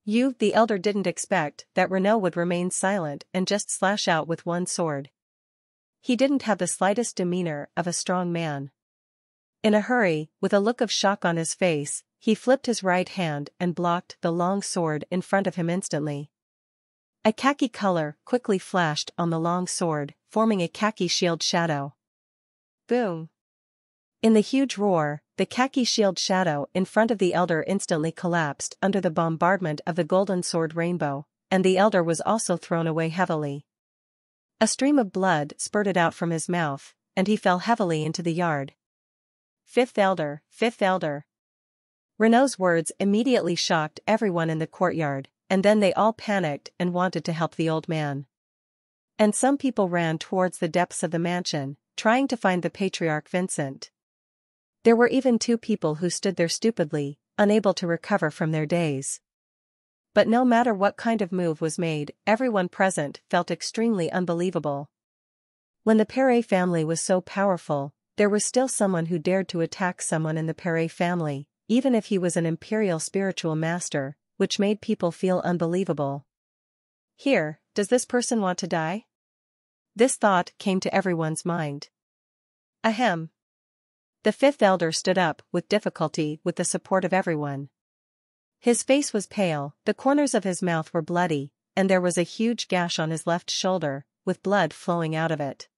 The elder didn't expect that Renaud would remain silent and just slash out with one sword. He didn't have the slightest demeanor of a strong man. In a hurry, with a look of shock on his face, he flipped his right hand and blocked the long sword in front of him instantly. A khaki color quickly flashed on the long sword, forming a khaki shield shadow. Boom! In the huge roar, the khaki shield shadow in front of the elder instantly collapsed under the bombardment of the golden sword rainbow, and the elder was also thrown away heavily. A stream of blood spurted out from his mouth, and he fell heavily into the yard. Fifth elder, fifth elder. Renaud's words immediately shocked everyone in the courtyard, and then they all panicked and wanted to help the old man. And some people ran towards the depths of the mansion, trying to find the patriarch Vincent. There were even 2 people who stood there stupidly, unable to recover from their daze. But no matter what kind of move was made, everyone present felt extremely unbelievable. When the Perret family was so powerful, there was still someone who dared to attack someone in the Perret family, even if he was an imperial spiritual master, which made people feel unbelievable. Here, does this person want to die? This thought came to everyone's mind. Ahem. The fifth elder stood up with difficulty with the support of everyone. His face was pale, the corners of his mouth were bloody, and there was a huge gash on his left shoulder, with blood flowing out of it.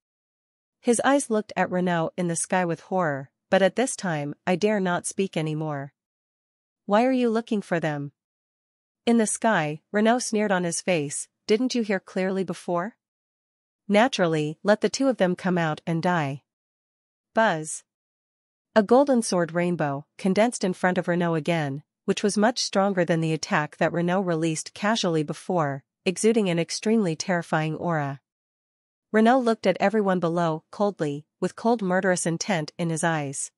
His eyes looked at Renaud in the sky with horror, but at this time I dare not speak any more. Why are you looking for them? In the sky, Renaud sneered on his face, didn't you hear clearly before? Naturally, let the 2 of them come out and die. Buzz. A golden sword rainbow condensed in front of Renaud again, which was much stronger than the attack that Renaud released casually before, exuding an extremely terrifying aura. Renaud looked at everyone below coldly, with cold murderous intent in his eyes.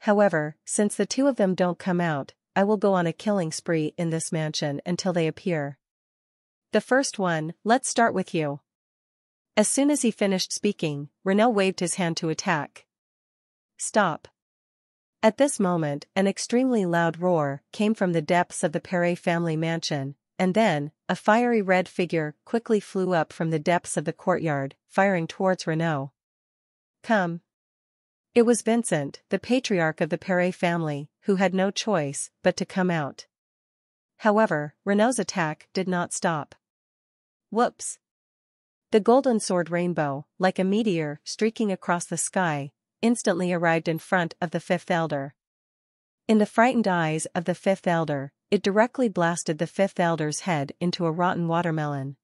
However, since the 2 of them don't come out, I will go on a killing spree in this mansion until they appear. The first one, let's start with you. As soon as he finished speaking, Renaud waved his hand to attack. Stop. At this moment, an extremely loud roar came from the depths of the Perret family mansion, and then, a fiery red figure quickly flew up from the depths of the courtyard, firing towards Renaud. Come. It was Vincent, the patriarch of the Perret family, who had no choice but to come out. However, Renaud's attack did not stop. Whoops! The golden sword rainbow, like a meteor streaking across the sky, instantly arrived in front of the fifth elder. In the frightened eyes of the fifth elder, it directly blasted the fifth elder's head into a rotten watermelon.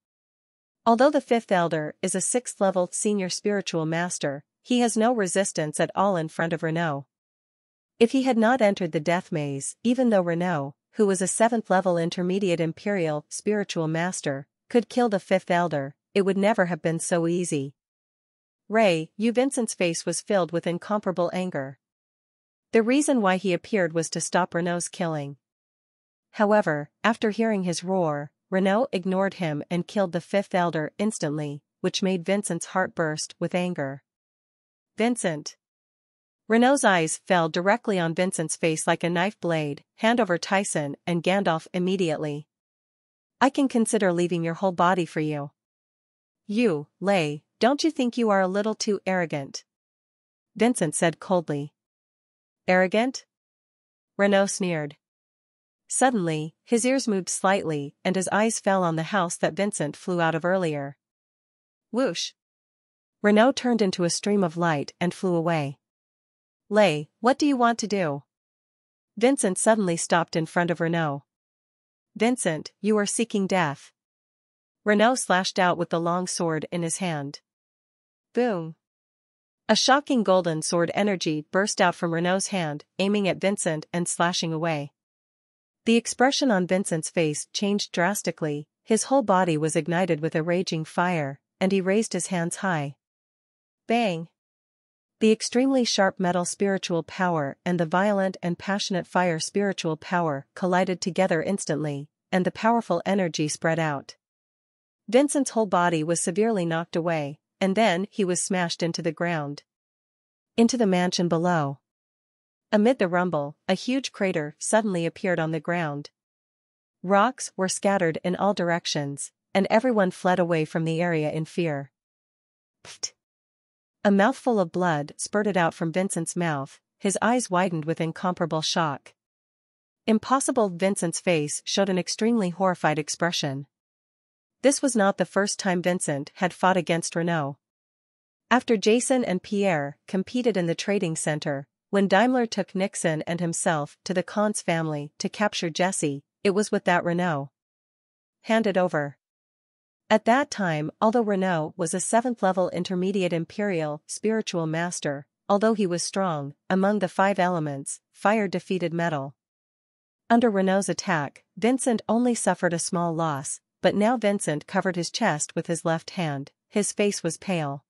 Although the fifth elder is a 6th-level senior spiritual master, he has no resistance at all in front of Renaud. If he had not entered the death maze, even though Renaud, who was a 7th-level intermediate imperial spiritual master, could kill the fifth elder, it would never have been so easy. Vincent's face was filled with incomparable anger. The reason why he appeared was to stop Renaud's killing. However, after hearing his roar, Renaud ignored him and killed the fifth elder instantly, which made Vincent's heart burst with anger. Vincent. Renaud's eyes fell directly on Vincent's face like a knife blade. Hand over Tyson and Gandalf immediately. I can consider leaving your whole body for you. You, don't you think you are a little too arrogant? Vincent said coldly. Arrogant? Renaud sneered. Suddenly, his ears moved slightly and his eyes fell on the house that Vincent flew out of earlier. Whoosh! Renaud turned into a stream of light and flew away. What do you want to do? Vincent suddenly stopped in front of Renaud. Vincent, you are seeking death. Renaud slashed out with the long sword in his hand. Boom! A shocking golden sword energy burst out from Renaud's hand, aiming at Vincent and slashing away. The expression on Vincent's face changed drastically, his whole body was ignited with a raging fire, and he raised his hands high. Bang! The extremely sharp metal spiritual power and the violent and passionate fire spiritual power collided together instantly, and the powerful energy spread out. Vincent's whole body was severely knocked away, and then he was smashed into the ground. Into the mansion below. Amid the rumble, a huge crater suddenly appeared on the ground. Rocks were scattered in all directions, and everyone fled away from the area in fear. Pfft! A mouthful of blood spurted out from Vincent's mouth, his eyes widened with incomparable shock. Impossible! Vincent's face showed an extremely horrified expression. This was not the first time Vincent had fought against Renault. After Jason and Pierre competed in the trading center, when Daimler took Nixon and himself to the Kahn's family to capture Jesse, it was with that Renault handed over. At that time, although Renault was a 7th-level intermediate imperial spiritual master, although he was strong, among the 5 elements, fire defeated metal. Under Renault's attack, Vincent only suffered a small loss, but now Vincent covered his chest with his left hand, his face was pale.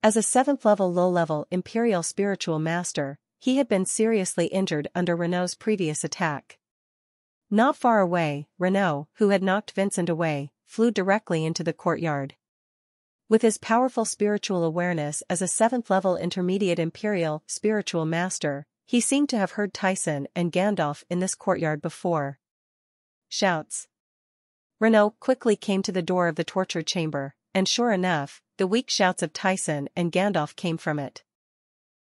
As a 7th-level low-level imperial spiritual master, he had been seriously injured under Renault's previous attack. Not far away, Renault, who had knocked Vincent away, flew directly into the courtyard. With his powerful spiritual awareness as a 7th-level intermediate imperial spiritual master, he seemed to have heard Tyson and Gandalf in this courtyard before. Shouts. Renault quickly came to the door of the torture chamber, and sure enough, the weak shouts of Tyson and Gandalf came from it.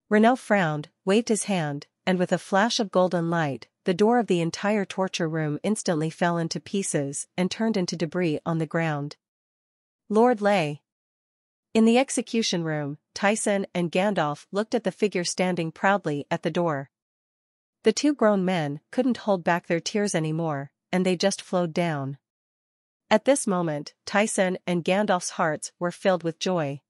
Renault frowned, waved his hand, and with a flash of golden light, the door of the entire torture room instantly fell into pieces and turned into debris on the ground. Lord Lay. In the execution room, Tyson and Gandalf looked at the figure standing proudly at the door. The 2 grown men couldn't hold back their tears anymore, and they just flowed down. At this moment, Tyson and Gandalf's hearts were filled with joy.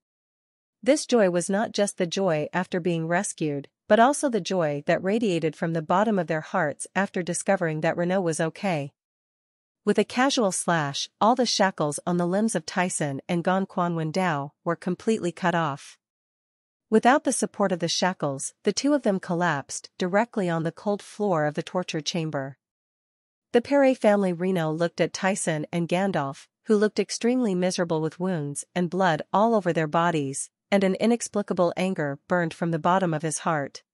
This joy was not just the joy after being rescued, but also the joy that radiated from the bottom of their hearts after discovering that Renault was okay. With a casual slash, all the shackles on the limbs of Tyson and Gon Quan Wen Dao were completely cut off. Without the support of the shackles, the 2 of them collapsed directly on the cold floor of the torture chamber. The Perret family Renault looked at Tyson and Gandalf, who looked extremely miserable with wounds and blood all over their bodies, and an inexplicable anger burned from the bottom of his heart.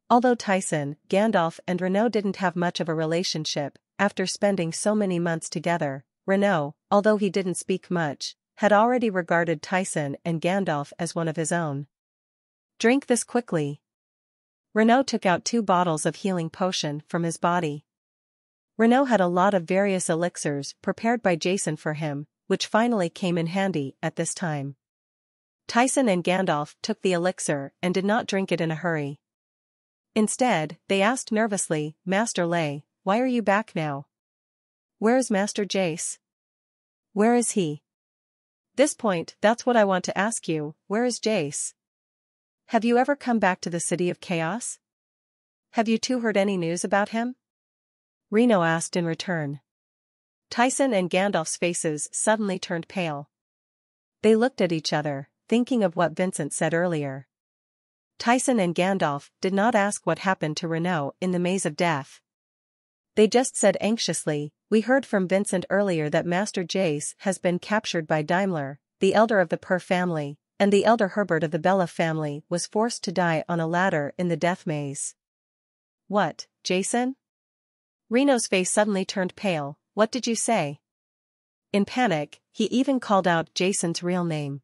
Although Tyson, Gandalf and Renault didn't have much of a relationship, after spending so many months together, Renault, although he didn't speak much, had already regarded Tyson and Gandalf as one of his own. Drink this quickly. Renault took out 2 bottles of healing potion from his body. Renault had a lot of various elixirs prepared by Jason for him, which finally came in handy at this time. Tyson and Gandalf took the elixir and did not drink it in a hurry. Instead, they asked nervously, Master Lay, why are you back now? Where is Master Jace? Where is he? This point, that's what I want to ask you, where is Jace? Have you ever come back to the City of Chaos? Have you 2 heard any news about him? Renault asked in return. Tyson and Gandalf's faces suddenly turned pale. They looked at each other, thinking of what Vincent said earlier. Tyson and Gandalf did not ask what happened to Renault in the Maze of Death. They just said anxiously, we heard from Vincent earlier that Master Jace has been captured by Daimler, the elder of the Per family, and the elder Herbert of the Bella family was forced to die on a ladder in the death maze. What, Jason? Renault's face suddenly turned pale, what did you say? In panic, he even called out Jason's real name.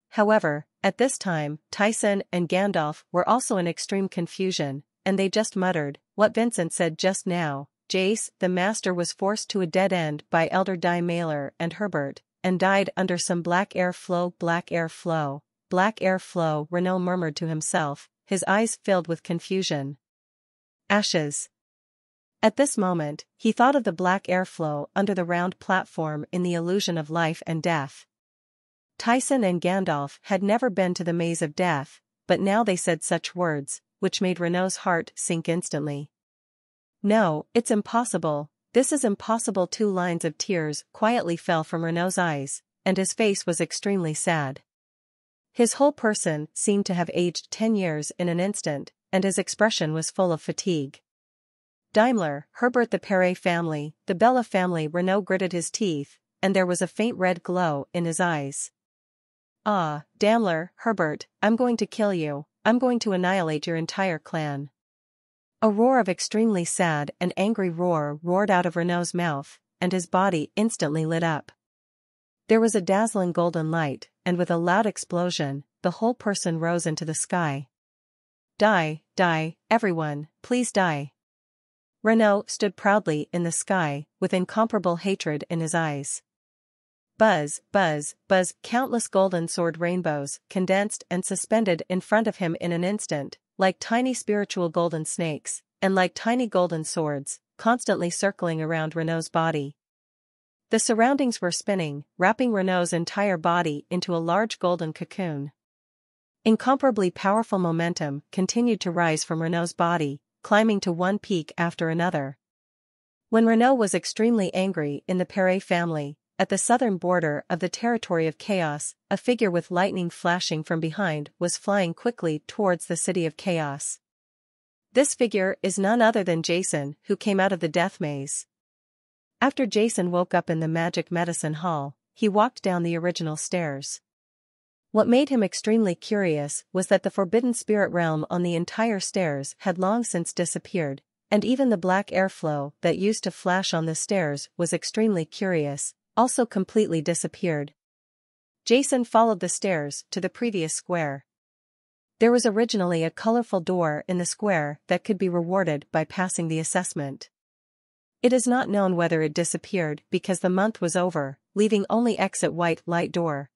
However, at this time, Tyson and Gandalf were also in extreme confusion, and they just muttered, what Vincent said just now, Jace, the master was forced to a dead end by Elder Daimler and Herbert, and died under some black air flow. Black air flow, Renault murmured to himself, his eyes filled with confusion. Ashes. At this moment, he thought of the black airflow under the round platform in the illusion of life and death. Tyson and Gandalf had never been to the Maze of Death, but now they said such words, which made Renault's heart sink instantly. No, it's impossible, this is impossible. 2 lines of tears quietly fell from Renault's eyes, and his face was extremely sad. His whole person seemed to have aged 10 years in an instant, and his expression was full of fatigue. Daimler, Herbert, the Perret family, the Bella family. Renault gritted his teeth, and there was a faint red glow in his eyes. Ah, Daimler, Herbert, I'm going to kill you, I'm going to annihilate your entire clan. A roar of extremely sad and angry roar roared out of Renault's mouth, and his body instantly lit up. There was a dazzling golden light, and with a loud explosion, the whole person rose into the sky. Die, die, everyone, please die. Renault stood proudly in the sky, with incomparable hatred in his eyes. Buzz, buzz, buzz, countless golden sword rainbows condensed and suspended in front of him in an instant, like tiny spiritual golden snakes, and like tiny golden swords, constantly circling around Renault's body. The surroundings were spinning, wrapping Renault's entire body into a large golden cocoon. Incomparably powerful momentum continued to rise from Renault's body, climbing to one peak after another. When Renault was extremely angry in the Perret family, at the southern border of the territory of chaos, a figure with lightning flashing from behind was flying quickly towards the city of chaos. This figure is none other than Jason, who came out of the death maze. After Jason woke up in the magic medicine hall, he walked down the original stairs. What made him extremely curious was that the forbidden spirit realm on the entire stairs had long since disappeared, and even the black airflow that used to flash on the stairs was extremely curious, also completely disappeared. Jason followed the stairs to the previous square. There was originally a colorful door in the square that could be rewarded by passing the assessment. It is not known whether it disappeared because the month was over, leaving only exit white light door.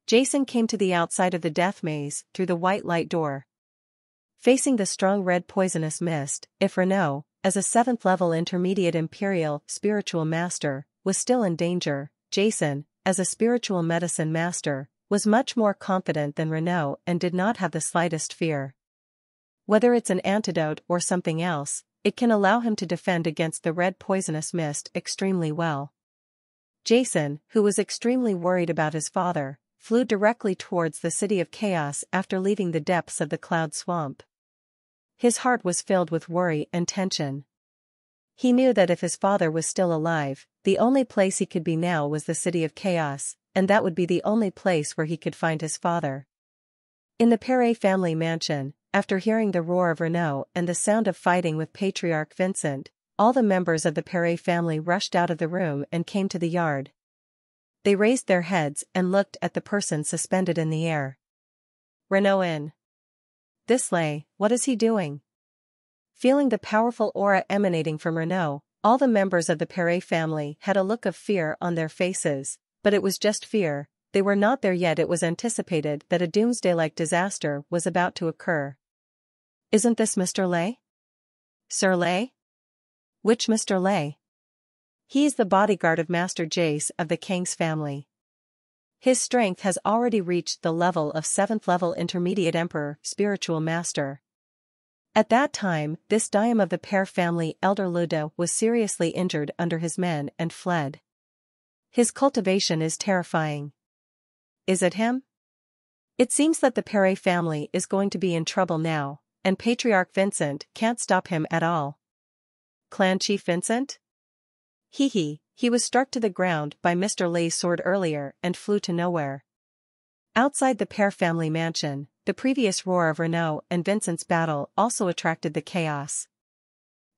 Jason came to the outside of the death maze through the white light door. Facing the strong red poisonous mist, if Renault, as a 7th level intermediate imperial spiritual master, was still in danger, Jason, as a spiritual medicine master, was much more confident than Renault and did not have the slightest fear. Whether it's an antidote or something else, it can allow him to defend against the red poisonous mist extremely well. Jason, who was extremely worried about his father, flew directly towards the city of chaos after leaving the depths of the cloud swamp. His heart was filled with worry and tension. He knew that if his father was still alive, the only place he could be now was the city of chaos, and that would be the only place where he could find his father. In the Perret family mansion, after hearing the roar of Renault and the sound of fighting with Patriarch Vincent, all the members of the Perret family rushed out of the room and came to the yard. They raised their heads and looked at the person suspended in the air. Renault in. This lay, what is he doing? Feeling the powerful aura emanating from Renault, all the members of the Perret family had a look of fear on their faces, but it was just fear. They were not there yet. It was anticipated that a doomsday-like disaster was about to occur. Isn't this Mr. Lay? Sir Lay? Which Mr. Lay? He is the bodyguard of Master Jace of the Kang's family. His strength has already reached the level of 7th level intermediate emperor spiritual master. At that time, this Dime of the Pear family elder Ludo was seriously injured under his men and fled. His cultivation is terrifying. Is it him? It seems that the Perret family is going to be in trouble now, and Patriarch Vincent can't stop him at all. Clan Chief Vincent? He was struck to the ground by Mr. Lay's sword earlier and flew to nowhere. Outside the Pear family mansion, the previous roar of Renault and Vincent's battle also attracted the chaos.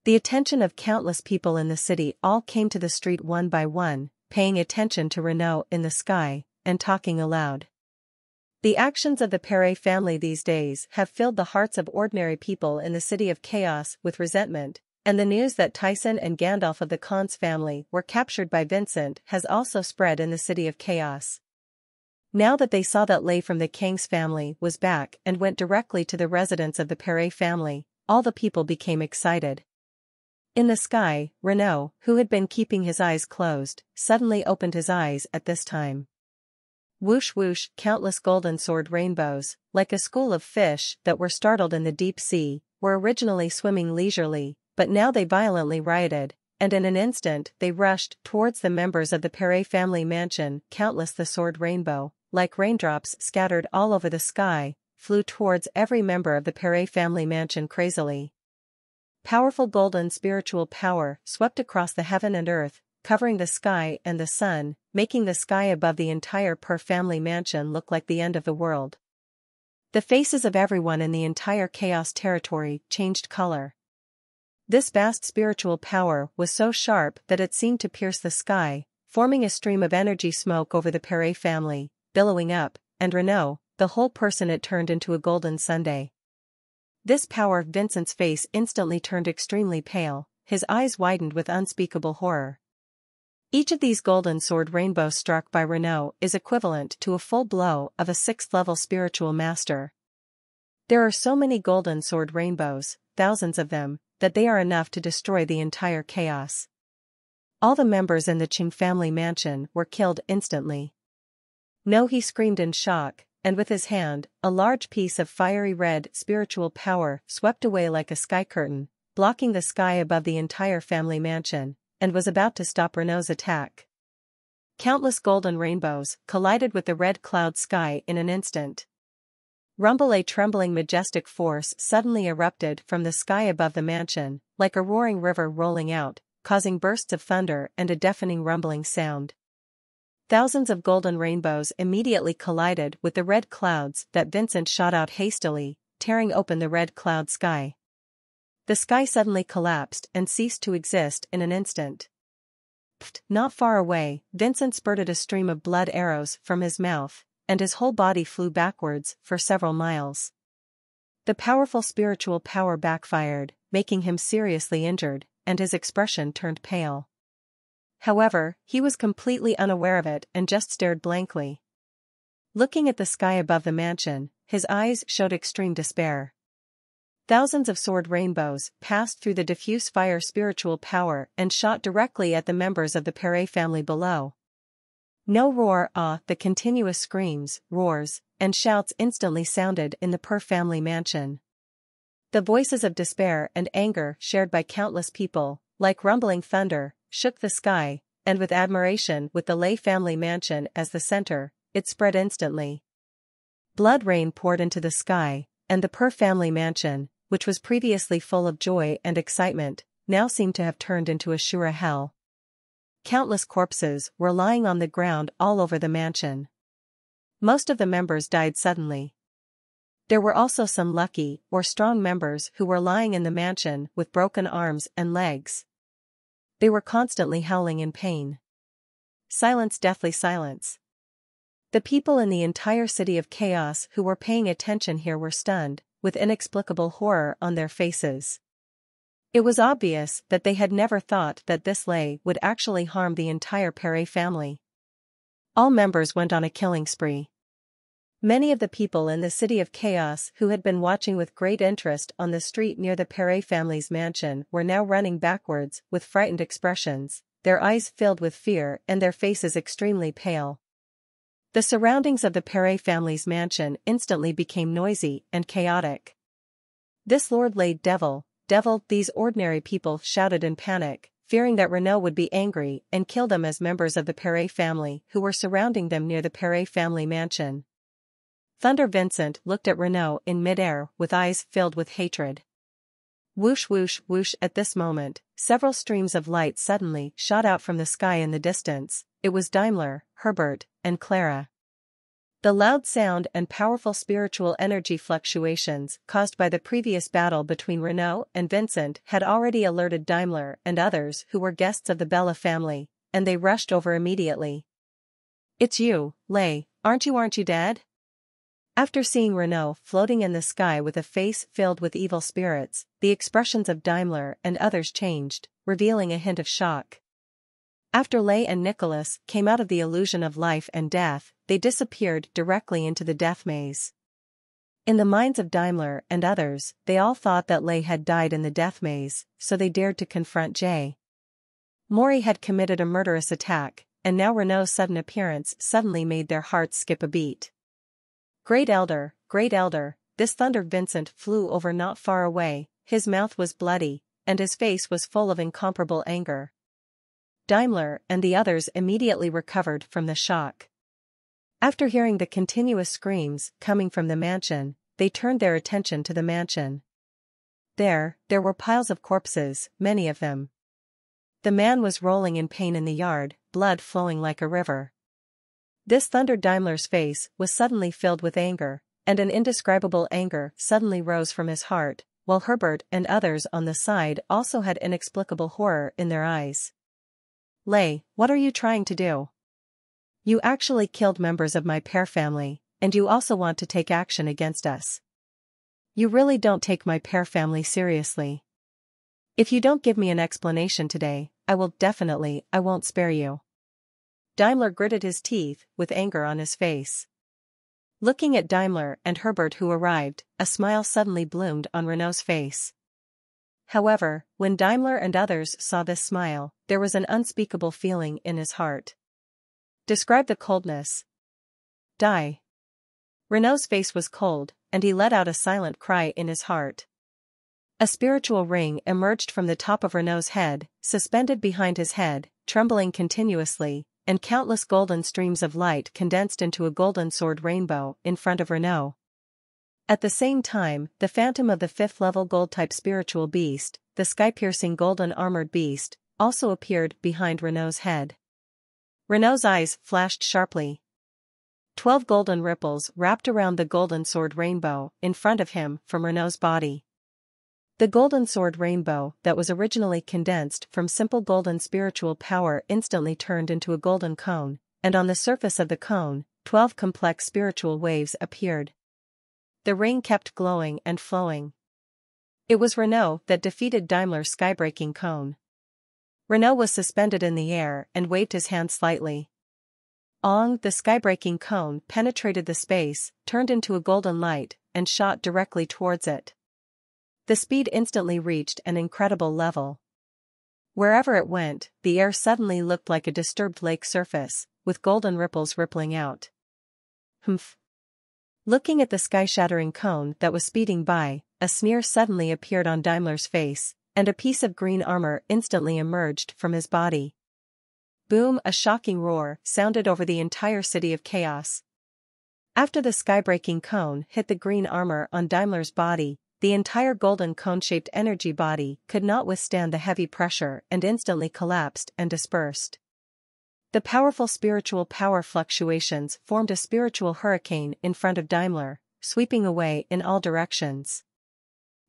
The attention of countless people in the city all came to the street one by one, paying attention to Renault in the sky, and talking aloud. The actions of the Perret family these days have filled the hearts of ordinary people in the city of chaos with resentment, and the news that Tyson and Gandalf of the Khan's family were captured by Vincent has also spread in the city of chaos. Now that they saw that Lay from the Kang's family was back and went directly to the residence of the Perret family, all the people became excited. In the sky, Renault, who had been keeping his eyes closed, suddenly opened his eyes at this time. Whoosh whoosh, countless golden sword rainbows, like a school of fish that were startled in the deep sea, were originally swimming leisurely, but now they violently rioted, and in an instant they rushed towards the members of the Perret family mansion. Countless the sword rainbow, like raindrops scattered all over the sky, flew towards every member of the Perret family mansion crazily. Powerful golden spiritual power swept across the heaven and earth, covering the sky and the sun, making the sky above the entire Per family mansion look like the end of the world. The faces of everyone in the entire chaos territory changed color. This vast spiritual power was so sharp that it seemed to pierce the sky, forming a stream of energy smoke over the Perret family, billowing up, and Renaud, the whole person it turned into a golden sundae. This power, Vincent's face instantly turned extremely pale, his eyes widened with unspeakable horror. Each of these golden sword rainbows struck by Renaud is equivalent to a full blow of a 6th-level spiritual master. There are so many golden sword rainbows, thousands of them, that they are enough to destroy the entire chaos. All the members in the Qing family mansion were killed instantly. No, he screamed in shock, and with his hand, a large piece of fiery red spiritual power swept away like a sky curtain, blocking the sky above the entire family mansion, and was about to stop Renaud's attack. Countless golden rainbows collided with the red cloud sky in an instant. Rumble, a trembling majestic force suddenly erupted from the sky above the mansion, like a roaring river rolling out, causing bursts of thunder and a deafening rumbling sound. Thousands of golden rainbows immediately collided with the red clouds that Vincent shot out hastily, tearing open the red cloud sky. The sky suddenly collapsed and ceased to exist in an instant. Not far away, Vincent spurted a stream of blood arrows from his mouth, and his whole body flew backwards for several miles. The powerful spiritual power backfired, making him seriously injured, and his expression turned pale. However, he was completely unaware of it and just stared blankly. Looking at the sky above the mansion, his eyes showed extreme despair. Thousands of sword rainbows passed through the diffuse fire spiritual power and shot directly at the members of the Perret family below. No roar, the continuous screams, roars, and shouts instantly sounded in the Per family mansion. The voices of despair and anger shared by countless people, like rumbling thunder, shook the sky, and with admiration with the Lei family mansion as the center, it spread instantly. Blood rain poured into the sky, and the Per family mansion, which was previously full of joy and excitement, now seemed to have turned into a sure hell. Countless corpses were lying on the ground all over the mansion. Most of the members died suddenly. There were also some lucky or strong members who were lying in the mansion with broken arms and legs. They were constantly howling in pain. Silence, deathly silence. The people in the entire city of chaos who were paying attention here were stunned, with inexplicable horror on their faces. It was obvious that they had never thought that this Lei would actually harm the entire Perret family. All members went on a killing spree. Many of the people in the city of chaos who had been watching with great interest on the street near the Perret family's mansion were now running backwards with frightened expressions, their eyes filled with fear and their faces extremely pale. The surroundings of the Perret family's mansion instantly became noisy and chaotic. This Lord Lei devil, these ordinary people shouted in panic, fearing that Renaud would be angry and kill them as members of the Perret family who were surrounding them near the Perret family mansion. Thunder Vincent looked at Renaud in midair with eyes filled with hatred. Whoosh whoosh whoosh. At this moment, several streams of light suddenly shot out from the sky in the distance. It was Daimler, Herbert, and Clara. The loud sound and powerful spiritual energy fluctuations caused by the previous battle between Renaud and Vincent had already alerted Daimler and others who were guests of the Bella family, and they rushed over immediately. "It's you, Lei, aren't you dead?" After seeing Renaud floating in the sky with a face filled with evil spirits, the expressions of Daimler and others changed, revealing a hint of shock. After Lei and Nicholas came out of the illusion of life and death, they disappeared directly into the death maze. In the minds of Daimler and others, they all thought that Lei had died in the death maze, so they dared to confront Jay. Mori had committed a murderous attack, and now Renaud's sudden appearance suddenly made their hearts skip a beat. Great Elder, this Thunder Vincent flew over not far away, his mouth was bloody, and his face was full of incomparable anger. Daimler and the others immediately recovered from the shock. After hearing the continuous screams coming from the mansion, they turned their attention to the mansion. There were piles of corpses, many of them. The man was rolling in pain in the yard, blood flowing like a river. This Thunder Daimler's face was suddenly filled with anger, and an indescribable anger suddenly rose from his heart, while Herbert and others on the side also had inexplicable horror in their eyes. Lay, what are you trying to do? You actually killed members of my pair family, and you also want to take action against us. You really don't take my pair family seriously. If you don't give me an explanation today, I won't spare you. Daimler gritted his teeth, with anger on his face. Looking at Daimler and Herbert who arrived, a smile suddenly bloomed on Renault's face. However, when Daimler and others saw this smile, there was an unspeakable feeling in his heart. Describe the coldness. Die. Renault's face was cold, and he let out a silent cry in his heart. A spiritual ring emerged from the top of Renault's head, suspended behind his head, trembling continuously, and countless golden streams of light condensed into a golden sword rainbow in front of Renault. At the same time, the phantom of the 5th-level gold-type spiritual beast, the sky-piercing golden armored beast, also appeared behind Renault's head. Renault's eyes flashed sharply. 12 golden ripples wrapped around the golden sword rainbow in front of him from Renault's body. The golden sword rainbow that was originally condensed from simple golden spiritual power instantly turned into a golden cone, and on the surface of the cone, 12 complex spiritual waves appeared. The ring kept glowing and flowing. It was Renault that defeated Daimler's skybreaking cone. Renault was suspended in the air and waved his hand slightly. The skybreaking cone penetrated the space, turned into a golden light, and shot directly towards it. The speed instantly reached an incredible level. Wherever it went, the air suddenly looked like a disturbed lake surface, with golden ripples rippling out. Humph. Looking at the sky-shattering cone that was speeding by, a sneer suddenly appeared on Daimler's face, and a piece of green armor instantly emerged from his body. Boom! A shocking roar sounded over the entire city of chaos. After the sky-breaking cone hit the green armor on Daimler's body, the entire golden cone-shaped energy body could not withstand the heavy pressure and instantly collapsed and dispersed. The powerful spiritual power fluctuations formed a spiritual hurricane in front of Daimler, sweeping away in all directions.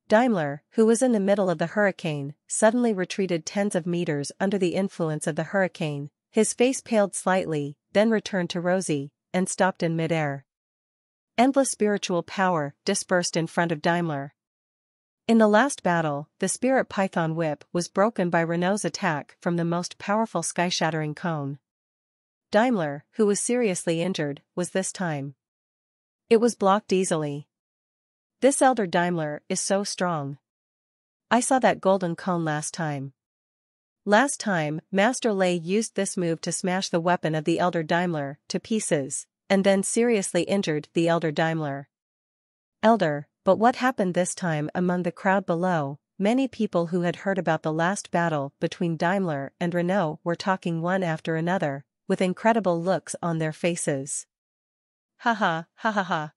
Daimler, who was in the middle of the hurricane, suddenly retreated tens of meters under the influence of the hurricane. His face paled slightly, then returned to rosy, and stopped in midair. Endless spiritual power dispersed in front of Daimler. In the last battle, the spirit python whip was broken by Renault's attack from the most powerful sky-shattering cone. Daimler, who was seriously injured, was this time. It was blocked easily. This elder Daimler is so strong. I saw that golden cone last time. Last time, Master Lei used this move to smash the weapon of the elder Daimler to pieces, and then seriously injured the elder Daimler. Elder, but what happened this time among the crowd below? Many people who had heard about the last battle between Daimler and Renault were talking one after another, with incredible looks on their faces. Ha ha, ha ha ha.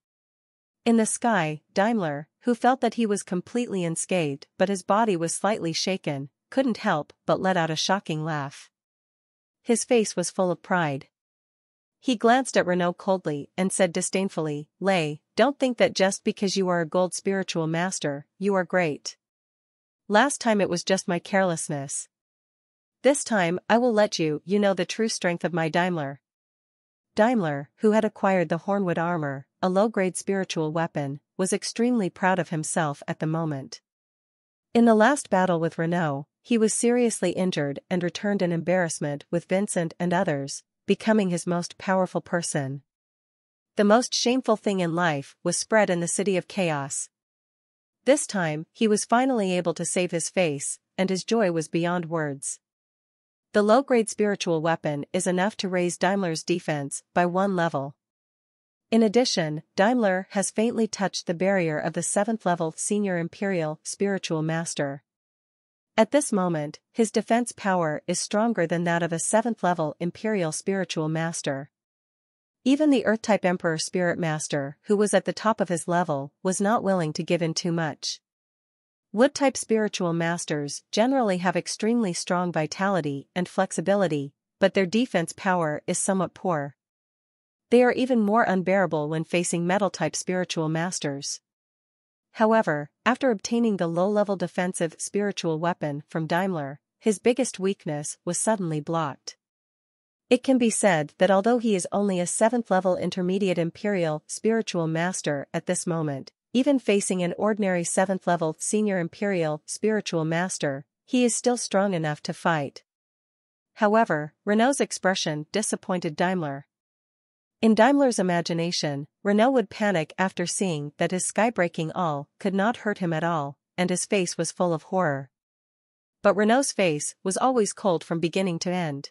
In the sky, Daimler, who felt that he was completely unscathed but his body was slightly shaken, couldn't help but let out a shocking laugh. His face was full of pride. He glanced at Renault coldly and said disdainfully, Lei, don't think that just because you are a gold spiritual master, you are great. Last time it was just my carelessness. This time I will let you know the true strength of my Daimler. Daimler, who had acquired the Hornwood armor, a low-grade spiritual weapon, was extremely proud of himself at the moment. In the last battle with Renault, he was seriously injured and returned in embarrassment with Vincent and others, becoming his most powerful person. The most shameful thing in life was spread in the city of chaos. This time, he was finally able to save his face, and his joy was beyond words. The low-grade spiritual weapon is enough to raise Daimler's defense by 1 level. In addition, Daimler has faintly touched the barrier of the 7th-level Senior Imperial Spiritual Master. At this moment, his defense power is stronger than that of a 7th-level Imperial Spiritual Master. Even the Earth-type Emperor Spirit Master, who was at the top of his level, was not willing to give in too much. Wood-type spiritual masters generally have extremely strong vitality and flexibility, but their defense power is somewhat poor. They are even more unbearable when facing metal-type spiritual masters. However, after obtaining the low-level defensive spiritual weapon from Daimler, his biggest weakness was suddenly blocked. It can be said that although he is only a 7th-level intermediate imperial spiritual master at this moment, even facing an ordinary 7th-level senior imperial spiritual master, he is still strong enough to fight. However, Renault's expression disappointed Daimler. In Daimler's imagination, Renault would panic after seeing that his skybreaking all could not hurt him at all, and his face was full of horror. But Renault's face was always cold from beginning to end.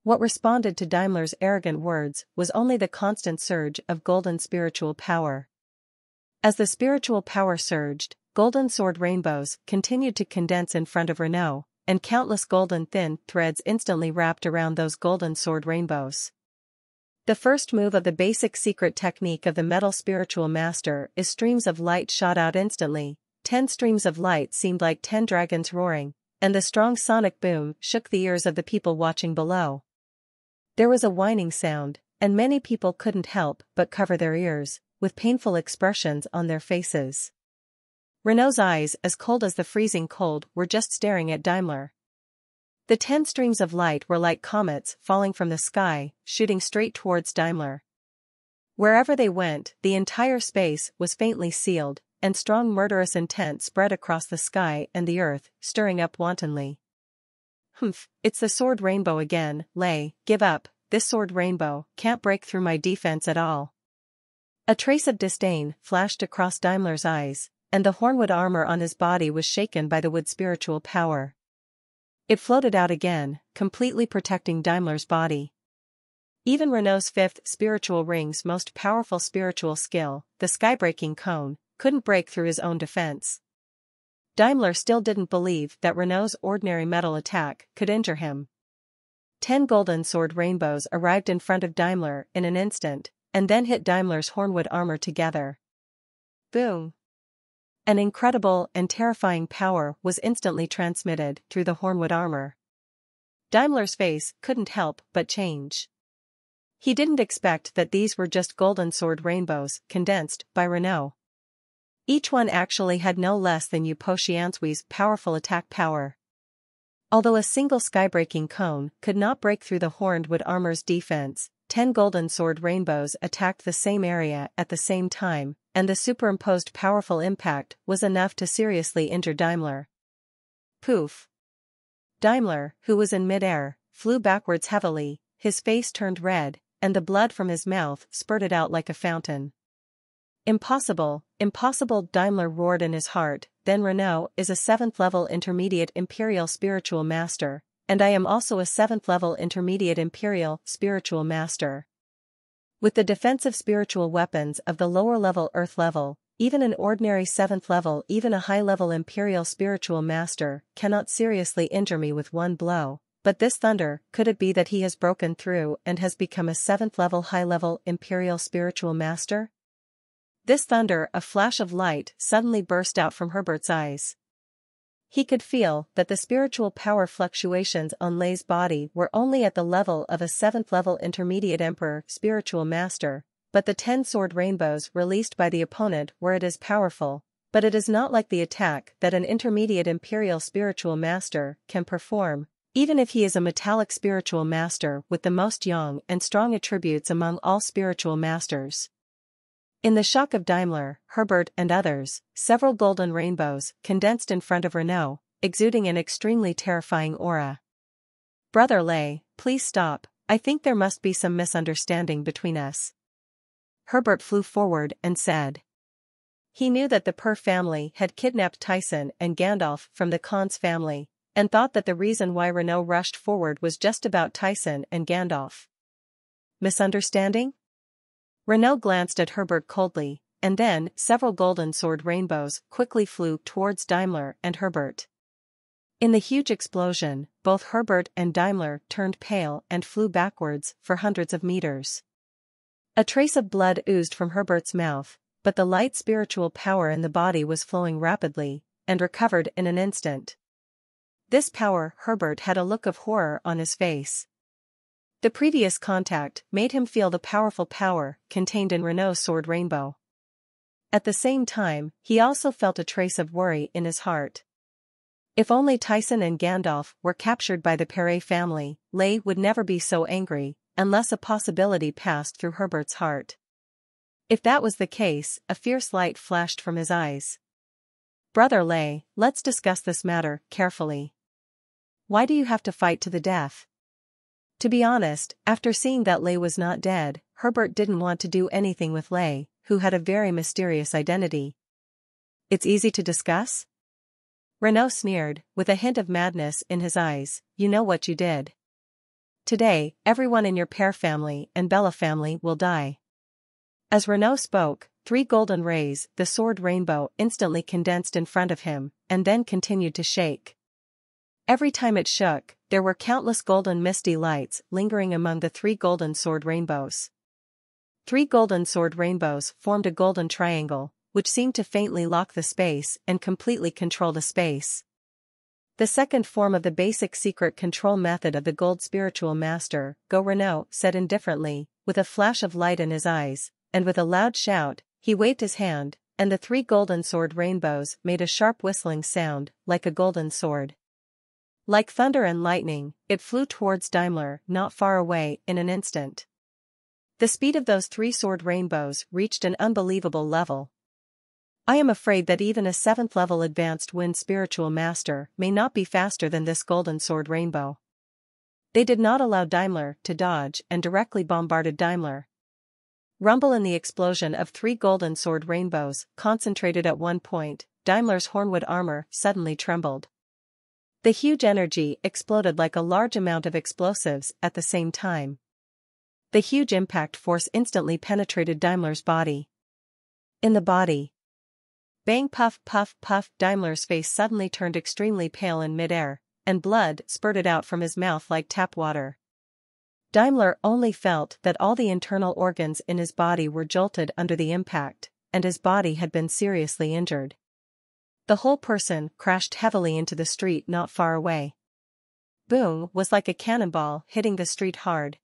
What responded to Daimler's arrogant words was only the constant surge of golden spiritual power. As the spiritual power surged, golden sword rainbows continued to condense in front of Renault, and countless golden thin threads instantly wrapped around those golden sword rainbows. The first move of the basic secret technique of the metal spiritual master is streams of light shot out instantly. 10 streams of light seemed like 10 dragons roaring, and the strong sonic boom shook the ears of the people watching below. There was a whining sound, and many people couldn't help but cover their ears, with painful expressions on their faces. Renault's eyes, as cold as the freezing cold, were just staring at Daimler. The 10 streams of light were like comets falling from the sky, shooting straight towards Daimler. Wherever they went, the entire space was faintly sealed, and strong murderous intent spread across the sky and the earth, stirring up wantonly. "Humph, it's the sword rainbow again, Lei, give up, this sword rainbow can't break through my defense at all." A trace of disdain flashed across Daimler's eyes, and the hornwood armor on his body was shaken by the wood spiritual power. It floated out again, completely protecting Daimler's body. Even Renault's 5th spiritual ring's most powerful spiritual skill, the skybreaking cone, couldn't break through his own defense. Daimler still didn't believe that Renault's ordinary metal attack could injure him. 10 golden sword rainbows arrived in front of Daimler in an instant, and then hit Daimler's hornwood armor together. Boom! An incredible and terrifying power was instantly transmitted through the hornwood armor. Daimler's face couldn't help but change. He didn't expect that these were just golden sword rainbows condensed by Renault. Each one actually had no less than Yu Po Xianzui's powerful attack power. Although a single skybreaking cone could not break through the hornwood armor's defense, 10 golden sword rainbows attacked the same area at the same time, and the superimposed powerful impact was enough to seriously injure Daimler. Poof! Daimler, who was in mid-air, flew backwards heavily, his face turned red, and the blood from his mouth spurted out like a fountain. "Impossible, impossible," Daimler roared in his heart, "then Renault is a 7th-level intermediate imperial spiritual master, and I am also a 7th-level intermediate imperial spiritual master. With the defensive spiritual weapons of the lower-level earth level, even an ordinary 7th-level, even a high-level imperial spiritual master cannot seriously injure me with one blow. But this thunder, could it be that he has broken through and has become a 7th-level high-level imperial spiritual master?" This thunder, a flash of light, suddenly burst out from Herbert's eyes. He could feel that the spiritual power fluctuations on Lei's body were only at the level of a 7th-level intermediate emperor spiritual master, but the 10 sword rainbows released by the opponent were as powerful, but it is not like the attack that an intermediate imperial spiritual master can perform, even if he is a metallic spiritual master with the most young and strong attributes among all spiritual masters. In the shock of Daimler, Herbert and others, several golden rainbows condensed in front of Renault, exuding an extremely terrifying aura. "Brother Lei, please stop, I think there must be some misunderstanding between us." Herbert flew forward and said. He knew that the Per family had kidnapped Tyson and Gandalf from the Khan's family, and thought that the reason why Renault rushed forward was just about Tyson and Gandalf. Misunderstanding? Renault glanced at Herbert coldly, and then several golden sword rainbows quickly flew towards Daimler and Herbert. In the huge explosion, both Herbert and Daimler turned pale and flew backwards for hundreds of meters. A trace of blood oozed from Herbert's mouth, but the light spiritual power in the body was flowing rapidly, and recovered in an instant. This power, Herbert had a look of horror on his face. The previous contact made him feel the powerful power contained in Renault's sword rainbow. At the same time, he also felt a trace of worry in his heart. If only Tyson and Gandalf were captured by the Perret family, Lay would never be so angry, unless a possibility passed through Herbert's heart. If that was the case, a fierce light flashed from his eyes. "Brother Lay, let's discuss this matter carefully. Why do you have to fight to the death?" To be honest, after seeing that Lay was not dead, Herbert didn't want to do anything with Lay, who had a very mysterious identity. "It's easy to discuss?" Renaud sneered, with a hint of madness in his eyes. "You know what you did. Today, everyone in your Pear family and Bella family will die." As Renaud spoke, 3 golden rays, the sword rainbow, instantly condensed in front of him, and then continued to shake. Every time it shook, there were countless golden misty lights lingering among the 3 golden sword rainbows. 3 golden sword rainbows formed a golden triangle, which seemed to faintly lock the space and completely control the space. The second form of the basic secret control method of the Gold Spiritual Master, Go Renaud said indifferently, with a flash of light in his eyes, and with a loud shout, he waved his hand, and the 3 golden sword rainbows made a sharp whistling sound, like a golden sword. Like thunder and lightning, it flew towards Daimler, not far away, in an instant. The speed of those 3 sword rainbows reached an unbelievable level. I am afraid that even a 7th level advanced wind spiritual master may not be faster than this golden sword rainbow. They did not allow Daimler to dodge and directly bombarded Daimler. Rumble in the explosion of 3 golden sword rainbows, concentrated at one point, Daimler's hornwood armor suddenly trembled. The huge energy exploded like a large amount of explosives at the same time. The huge impact force instantly penetrated Daimler's body. In the body. Bang, puff puff puff, Daimler's face suddenly turned extremely pale in midair, and blood spurted out from his mouth like tap water. Daimler only felt that all the internal organs in his body were jolted under the impact, and his body had been seriously injured. The whole person crashed heavily into the street not far away. Boom was like a cannonball hitting the street hard.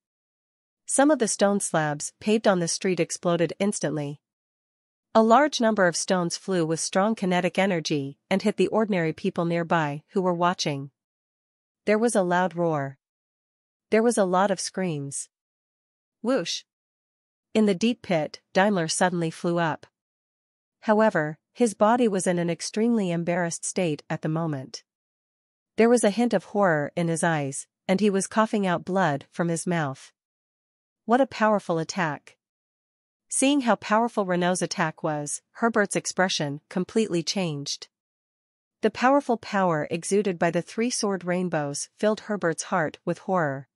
Some of the stone slabs paved on the street exploded instantly. A large number of stones flew with strong kinetic energy and hit the ordinary people nearby who were watching. There was a loud roar. There was a lot of screams. Whoosh! In the deep pit, Daimler suddenly flew up. However, his body was in an extremely embarrassed state at the moment. There was a hint of horror in his eyes, and he was coughing out blood from his mouth. What a powerful attack! Seeing how powerful Renaud's attack was, Herbert's expression completely changed. The powerful power exuded by the 3 sword rainbows filled Herbert's heart with horror.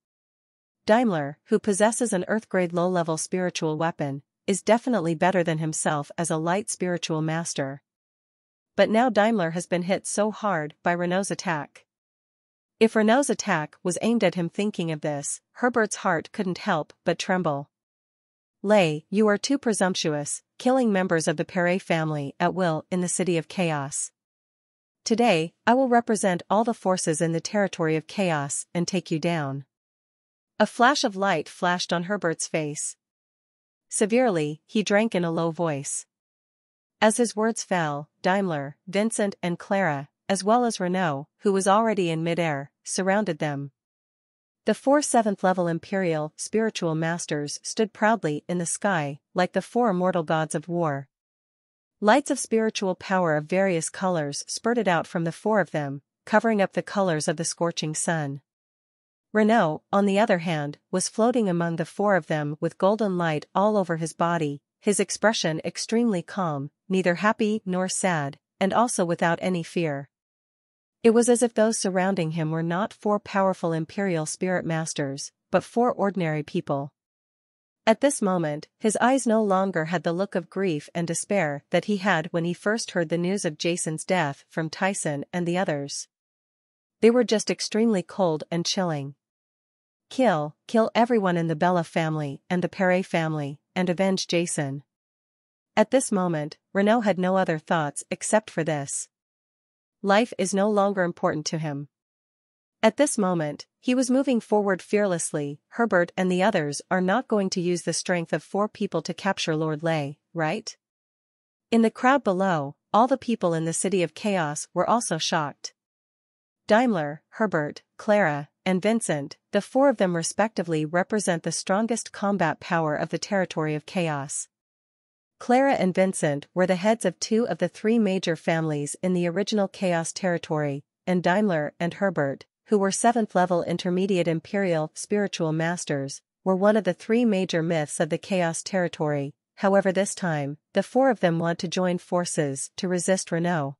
Daimler, who possesses an Earth-grade low-level spiritual weapon, is definitely better than himself as a light spiritual master. But now Daimler has been hit so hard by Renaud's attack. If Renaud's attack was aimed at him, thinking of this, Herbert's heart couldn't help but tremble. Lay, you are too presumptuous, killing members of the Perret family at will in the City of Chaos. Today, I will represent all the forces in the territory of chaos and take you down. A flash of light flashed on Herbert's face. Severely, he drank in a low voice. As his words fell, Daimler, Vincent and Clara, as well as Renaud, who was already in midair, surrounded them. The 4 7th-level Imperial spiritual masters stood proudly in the sky, like the 4 immortal gods of war. Lights of spiritual power of various colors spurted out from the 4 of them, covering up the colors of the scorching sun. Renaud, on the other hand, was floating among the 4 of them with golden light all over his body, his expression extremely calm, neither happy nor sad, and also without any fear. It was as if those surrounding him were not 4 powerful Imperial spirit masters, but 4 ordinary people. At this moment, his eyes no longer had the look of grief and despair that he had when he first heard the news of Jason's death from Tyson and the others. They were just extremely cold and chilling. Kill everyone in the Bella family and the Perret family, and avenge Jason. At this moment, Renaud had no other thoughts except for this. Life is no longer important to him. At this moment, he was moving forward fearlessly. Herbert and the others are not going to use the strength of 4 people to capture Lord Lay, right? In the crowd below, all the people in the City of Chaos were also shocked. Daimler, Herbert, Clara, and Vincent, the four of them respectively, represent the strongest combat power of the territory of Chaos. Clara and Vincent were the heads of two of the three major families in the original Chaos territory, and Daimler and Herbert, who were 7th-level intermediate Imperial spiritual masters, were one of the three major myths of the Chaos territory. However, this time, the four of them want to join forces to resist Renault.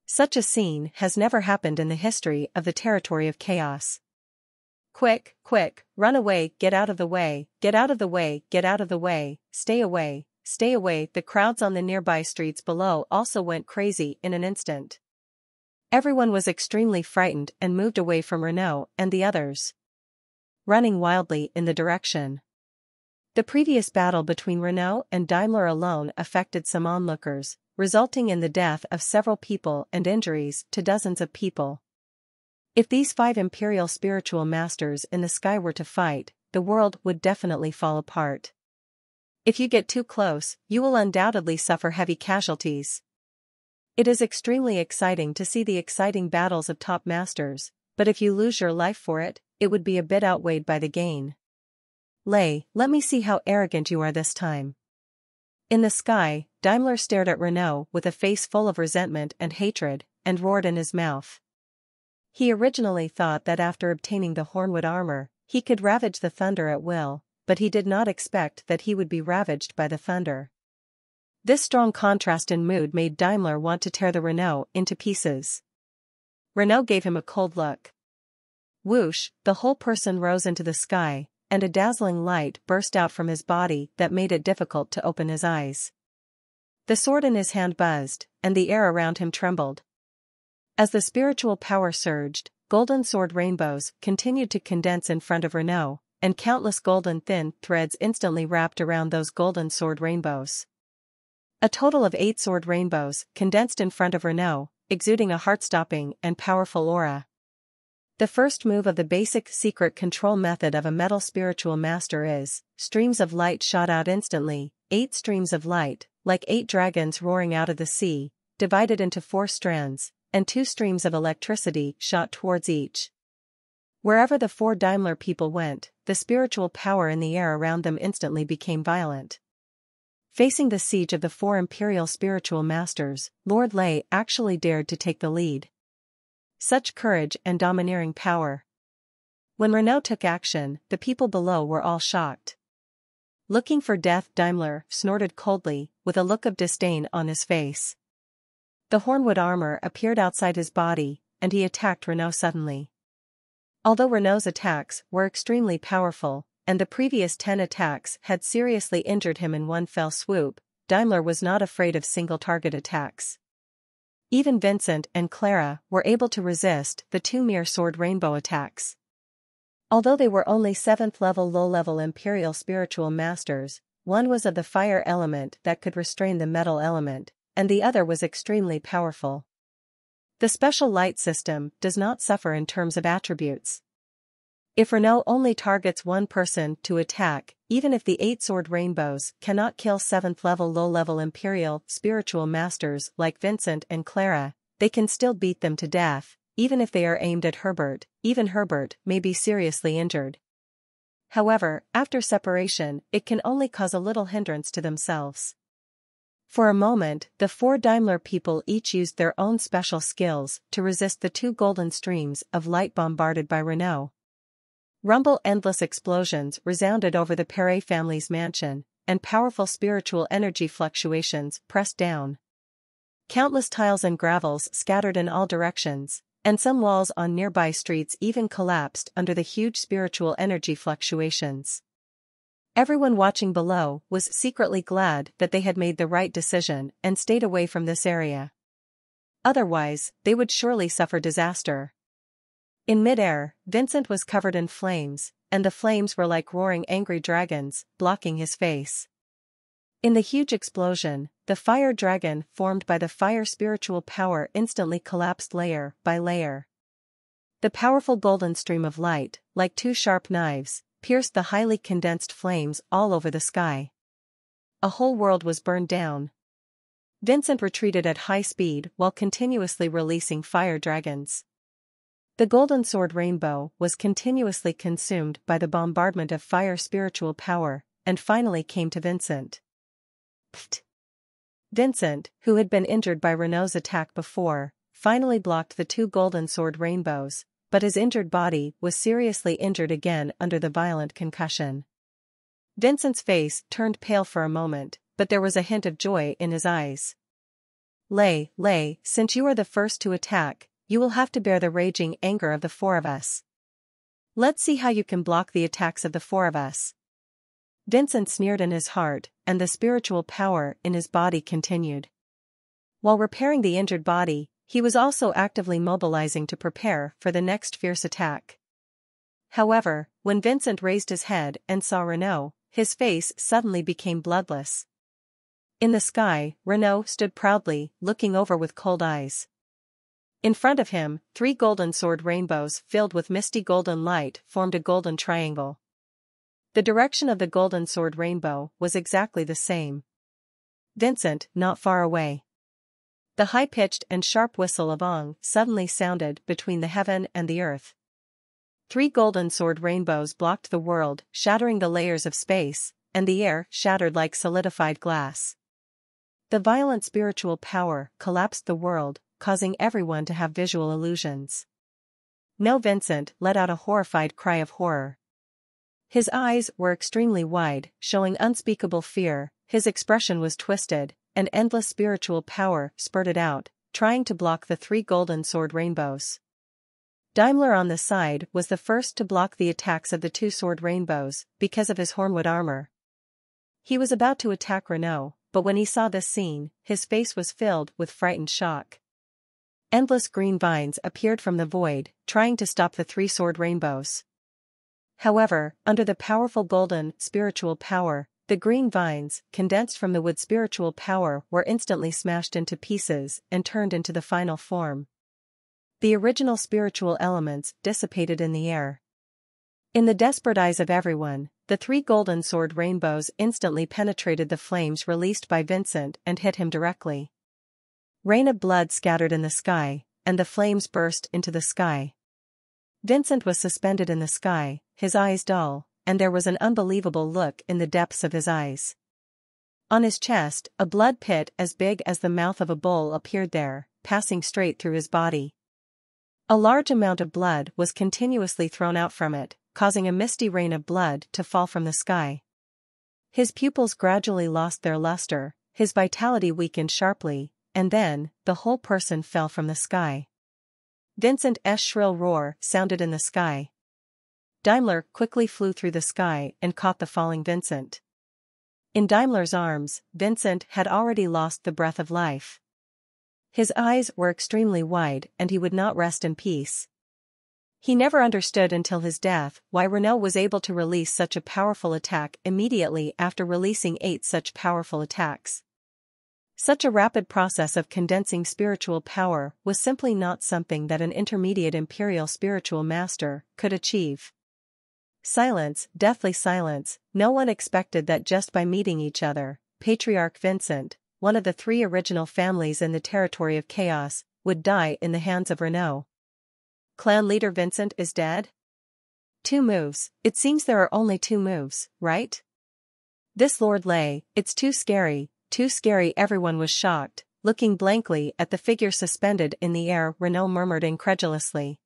Such a scene has never happened in the history of the territory of Chaos. Quick, quick, run away, get out of the way, get out of the way, get out of the way, stay away, stay away. The crowds on the nearby streets below also went crazy in an instant. Everyone was extremely frightened and moved away from Renault and the others, running wildly in the direction. The previous battle between Renault and Daimler alone affected some onlookers, resulting in the death of several people and injuries to dozens of people. If these 5 Imperial spiritual masters in the sky were to fight, the world would definitely fall apart. If you get too close, you will undoubtedly suffer heavy casualties. It is extremely exciting to see the exciting battles of top masters, but if you lose your life for it, it would be a bit outweighed by the gain. Lei, let me see how arrogant you are this time. In the sky, Daimler stared at Renault with a face full of resentment and hatred, and roared in his mouth. He originally thought that after obtaining the Hornwood armor, he could ravage the thunder at will, but he did not expect that he would be ravaged by the thunder. This strong contrast in mood made Daimler want to tear the Renault into pieces. Renault gave him a cold look. Whoosh, the whole person rose into the sky, and a dazzling light burst out from his body that made it difficult to open his eyes. The sword in his hand buzzed, and the air around him trembled. As the spiritual power surged, golden sword rainbows continued to condense in front of Renault, and countless golden thin threads instantly wrapped around those golden sword rainbows. A total of 8 sword rainbows condensed in front of Renault, exuding a heart-stopping and powerful aura. The first move of the basic secret control method of a metal spiritual master is, streams of light shot out instantly, 8 streams of light, like 8 dragons roaring out of the sea, divided into 4 strands, and 2 streams of electricity shot towards each. Wherever the 4 Daimler people went, the spiritual power in the air around them instantly became violent. Facing the siege of the 4 Imperial spiritual masters, Lord Lei actually dared to take the lead. Such courage and domineering power. When Renault took action, the people below were all shocked. Looking for death, Daimler snorted coldly, with a look of disdain on his face. The Hornwood armor appeared outside his body, and he attacked Renault suddenly. Although Renault's attacks were extremely powerful, and the previous 10 attacks had seriously injured him in one fell swoop, Daimler was not afraid of single-target attacks. Even Vincent and Clara were able to resist the 2 mere sword rainbow attacks. Although they were only 7th-level low-level Imperial spiritual masters, one was of the fire element that could restrain the metal element, and the other was extremely powerful. The special light system does not suffer in terms of attributes. If Renault only targets one person to attack, even if the 8 sword rainbows cannot kill 7th-level low-level Imperial spiritual masters like Vincent and Clara, they can still beat them to death, even if they are aimed at Herbert. Even Herbert may be seriously injured. However, after separation, it can only cause a little hindrance to themselves. For a moment, the 4 Daimler people each used their own special skills to resist the 2 golden streams of light bombarded by Renault. Rumble endless explosions resounded over the Perret family's mansion, and powerful spiritual energy fluctuations pressed down. Countless tiles and gravels scattered in all directions, and some walls on nearby streets even collapsed under the huge spiritual energy fluctuations. Everyone watching below was secretly glad that they had made the right decision and stayed away from this area. Otherwise, they would surely suffer disaster. In mid-air, Vincent was covered in flames, and the flames were like roaring angry dragons, blocking his face. In the huge explosion, the fire dragon formed by the fire spiritual power instantly collapsed layer by layer. The powerful golden stream of light, like 2 sharp knives, pierced the highly condensed flames all over the sky. A whole world was burned down. Vincent retreated at high speed while continuously releasing fire dragons. The golden sword rainbow was continuously consumed by the bombardment of fire spiritual power, and finally came to Vincent. Pfft. Vincent, who had been injured by Renault's attack before, finally blocked the two golden sword rainbows, but his injured body was seriously injured again under the violent concussion. Vincent's face turned pale for a moment, but there was a hint of joy in his eyes. Lei, since you are the first to attack, you will have to bear the raging anger of the four of us. Let's see how you can block the attacks of the four of us. Vincent sneered in his heart, and the spiritual power in his body continued. While repairing the injured body, he was also actively mobilizing to prepare for the next fierce attack. However, when Vincent raised his head and saw Renault, his face suddenly became bloodless. In the sky, Renault stood proudly, looking over with cold eyes. In front of him, 3 golden sword rainbows filled with misty golden light formed a golden triangle. The direction of the golden sword rainbow was exactly the same. Vincent, not far away. The high-pitched and sharp whistle of Ong suddenly sounded between the heaven and the earth. 3 golden sword rainbows blocked the world, shattering the layers of space, and the air shattered like solidified glass. The violent spiritual power collapsed the world, causing everyone to have visual illusions. No, Vincent let out a horrified cry of horror. His eyes were extremely wide, showing unspeakable fear, his expression was twisted, and endless spiritual power spurted out, trying to block the 3 golden sword rainbows. Daimler on the side was the first to block the attacks of the 2 sword rainbows, because of his hornwood armor. He was about to attack Renault, but when he saw this scene, his face was filled with frightened shock. Endless green vines appeared from the void, trying to stop the 3 sword rainbows. However, under the powerful golden spiritual power, the green vines, condensed from the wood spiritual power, were instantly smashed into pieces and turned into the final form. The original spiritual elements dissipated in the air. In the desperate eyes of everyone, the 3 golden sword rainbows instantly penetrated the flames released by Vincent and hit him directly. Rain of blood scattered in the sky, and the flames burst into the sky. Vincent was suspended in the sky, his eyes dull, and there was an unbelievable look in the depths of his eyes. On his chest, a blood pit as big as the mouth of a bull appeared there, passing straight through his body. A large amount of blood was continuously thrown out from it, causing a misty rain of blood to fall from the sky. His pupils gradually lost their luster, his vitality weakened sharply, and then, the whole person fell from the sky. Vincent's shrill roar sounded in the sky. Daimler quickly flew through the sky and caught the falling Vincent. In Daimler's arms, Vincent had already lost the breath of life. His eyes were extremely wide and he would not rest in peace. He never understood until his death why Renault was able to release such a powerful attack immediately after releasing 8 such powerful attacks. Such a rapid process of condensing spiritual power was simply not something that an intermediate imperial spiritual master could achieve. Silence, deathly silence, no one expected that just by meeting each other, Patriarch Vincent, one of the 3 original families in the territory of chaos, would die in the hands of Renault. Clan leader Vincent is dead? 2 moves, it seems there are only 2 moves, right? This Lord Lei, it's too scary, everyone was shocked, looking blankly at the figure suspended in the air. Renault murmured incredulously.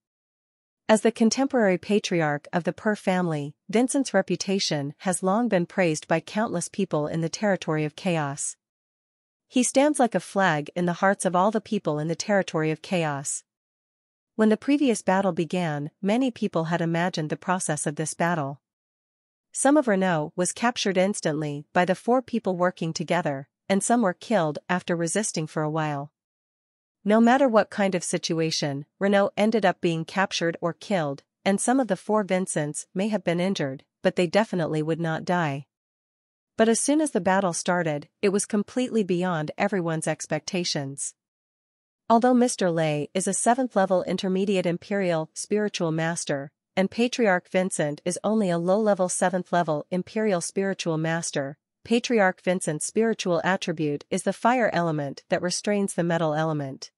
As the contemporary patriarch of the Per family, Vincent's reputation has long been praised by countless people in the territory of chaos. He stands like a flag in the hearts of all the people in the territory of chaos. When the previous battle began, many people had imagined the process of this battle. Some of Renault was captured instantly by the 4 people working together, and some were killed after resisting for a while. No matter what kind of situation, Renault ended up being captured or killed, and some of the 4 Vincents may have been injured, but they definitely would not die. But as soon as the battle started, it was completely beyond everyone's expectations. Although Mr. Lei is a 7th-level intermediate imperial spiritual master, and Patriarch Vincent is only a low-level 7th-level imperial spiritual master, Patriarch Vincent's spiritual attribute is the fire element that restrains the metal element.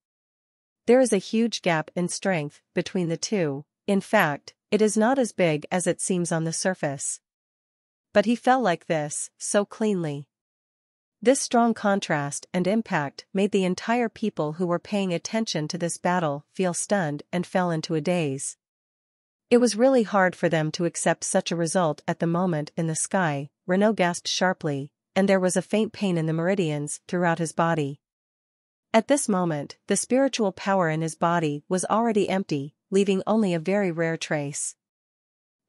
There is a huge gap in strength between the two. In fact, it is not as big as it seems on the surface. But he fell like this, so cleanly. This strong contrast and impact made the entire people who were paying attention to this battle feel stunned and fell into a daze. It was really hard for them to accept such a result at the moment. In the sky, Renaud gasped sharply, and there was a faint pain in the meridians throughout his body. At this moment, the spiritual power in his body was already empty, leaving only a very rare trace.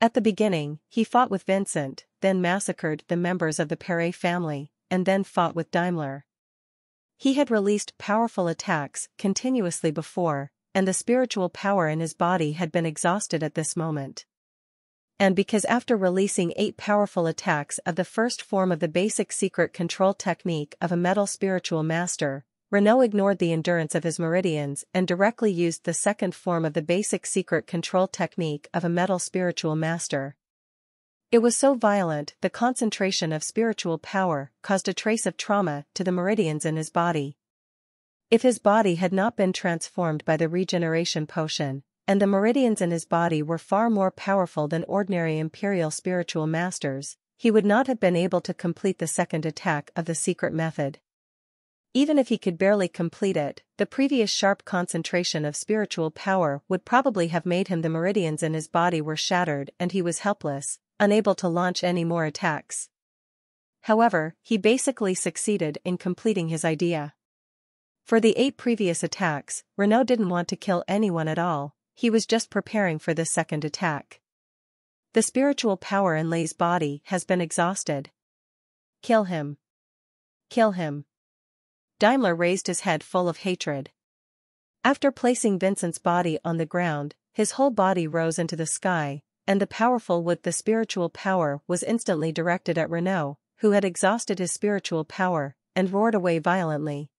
At the beginning, he fought with Vincent, then massacred the members of the Perret family, and then fought with Daimler. He had released powerful attacks continuously before, and the spiritual power in his body had been exhausted at this moment. And because after releasing 8 powerful attacks of the first form of the basic secret control technique of a metal spiritual master, Renaud ignored the endurance of his meridians and directly used the second form of the basic secret control technique of a metal spiritual master. It was so violent, the concentration of spiritual power caused a trace of trauma to the meridians in his body. If his body had not been transformed by the regeneration potion, and the meridians in his body were far more powerful than ordinary imperial spiritual masters, he would not have been able to complete the second attack of the secret method. Even if he could barely complete it, the previous sharp concentration of spiritual power would probably have made him. The meridians in his body were shattered and he was helpless, unable to launch any more attacks. However, he basically succeeded in completing his idea. For the 8 previous attacks, Renaud didn't want to kill anyone at all, he was just preparing for this second attack. The spiritual power in Lei's body has been exhausted. Kill him. Kill him. Daimler raised his head full of hatred. After placing Vincent's body on the ground, his whole body rose into the sky, and the powerful with the spiritual power was instantly directed at Renaud, who had exhausted his spiritual power, and roared away violently.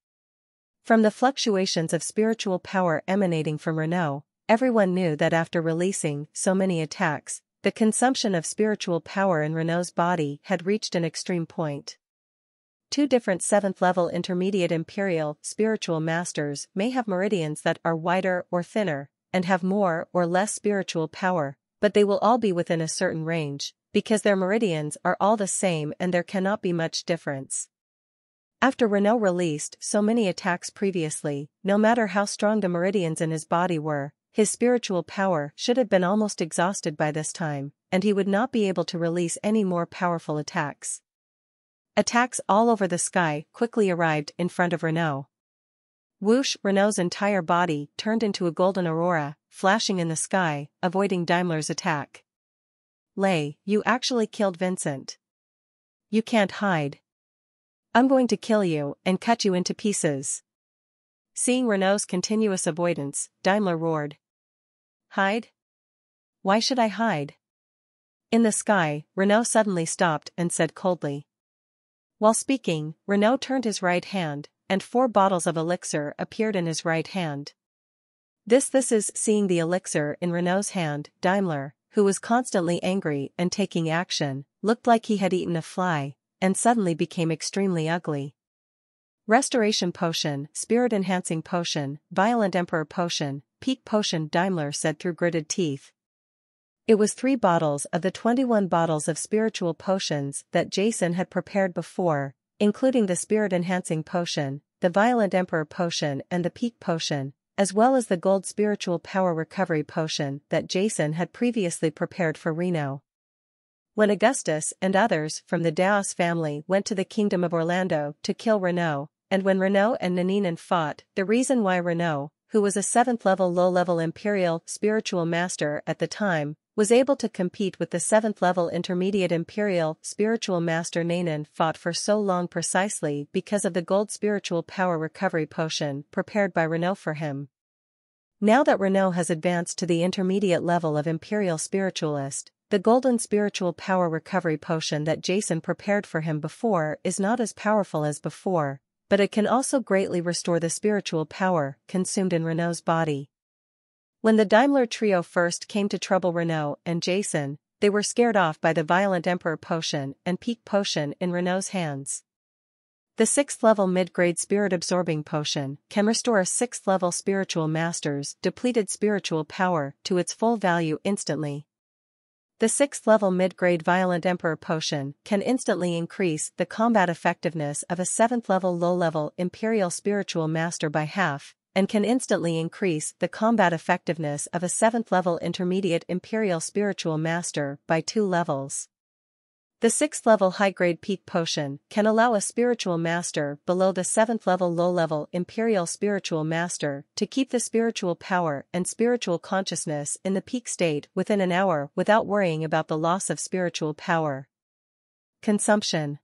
From the fluctuations of spiritual power emanating from Renaud, everyone knew that after releasing so many attacks, the consumption of spiritual power in Renaud's body had reached an extreme point. 2 different 7th-level intermediate imperial spiritual masters may have meridians that are wider or thinner, and have more or less spiritual power, but they will all be within a certain range, because their meridians are all the same and there cannot be much difference. After Renaud released so many attacks previously, no matter how strong the meridians in his body were, his spiritual power should have been almost exhausted by this time, and he would not be able to release any more powerful attacks. Attacks all over the sky quickly arrived in front of Renaud. Whoosh! Renaud's entire body turned into a golden aurora, flashing in the sky, avoiding Daimler's attack. Lei, you actually killed Vincent. You can't hide. I'm going to kill you and cut you into pieces. Seeing Renaud's continuous avoidance, Daimler roared. Hide? Why should I hide? In the sky, Renaud suddenly stopped and said coldly. While speaking, Renaud turned his right hand, and 4 bottles of elixir appeared in his right hand. This is seeing the elixir in Renaud's hand, Daimler, who was constantly angry and taking action, looked like he had eaten a fly, and suddenly became extremely ugly. Restoration potion, spirit enhancing potion, violent emperor potion, peak potion, Daimler said through gritted teeth. It was 3 bottles of the 21 bottles of spiritual potions that Jason had prepared before, including the spirit enhancing potion, the violent emperor potion and the peak potion, as well as the gold spiritual power recovery potion that Jason had previously prepared for Renaud. When Augustus and others from the Daos family went to the Kingdom of Orlando to kill Renaud, and when Renaud and Naninan fought, the reason why Renaud, who was a 7th-level low-level imperial spiritual master at the time, was able to compete with the 7th-level intermediate imperial spiritual master Naninan fought for so long precisely because of the gold spiritual power recovery potion prepared by Renaud for him. Now that Renaud has advanced to the intermediate level of imperial spiritualist, the golden spiritual power recovery potion that Jason prepared for him before is not as powerful as before, but it can also greatly restore the spiritual power consumed in Renaud's body. When the Daimler trio first came to trouble Renaud and Jason, they were scared off by the violent Emperor potion and peak potion in Renault's hands. The 6th level mid-grade spirit-absorbing potion can restore a 6th level spiritual master's depleted spiritual power to its full value instantly. The 6th level mid-grade violent Emperor potion can instantly increase the combat effectiveness of a 7th level low-level imperial spiritual master by half, and can instantly increase the combat effectiveness of a 7th level intermediate imperial spiritual master by 2 levels. The 6th level high-grade peak potion can allow a spiritual master below the 7th level low-level imperial spiritual master to keep the spiritual power and spiritual consciousness in the peak state within an hour without worrying about the loss of spiritual power. Consumption.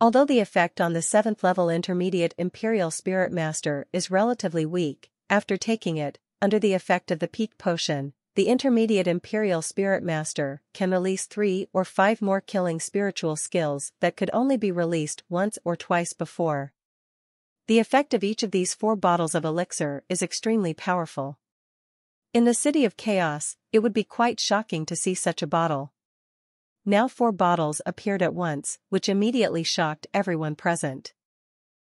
Although the effect on the 7th level intermediate imperial spirit master is relatively weak, after taking it, under the effect of the peak potion, the intermediate imperial spirit master can release 3 or 5 more killing spiritual skills that could only be released once or twice before. The effect of each of these 4 bottles of elixir is extremely powerful. In the City of Chaos, it would be quite shocking to see such a bottle. Now 4 bottles appeared at once, which immediately shocked everyone present.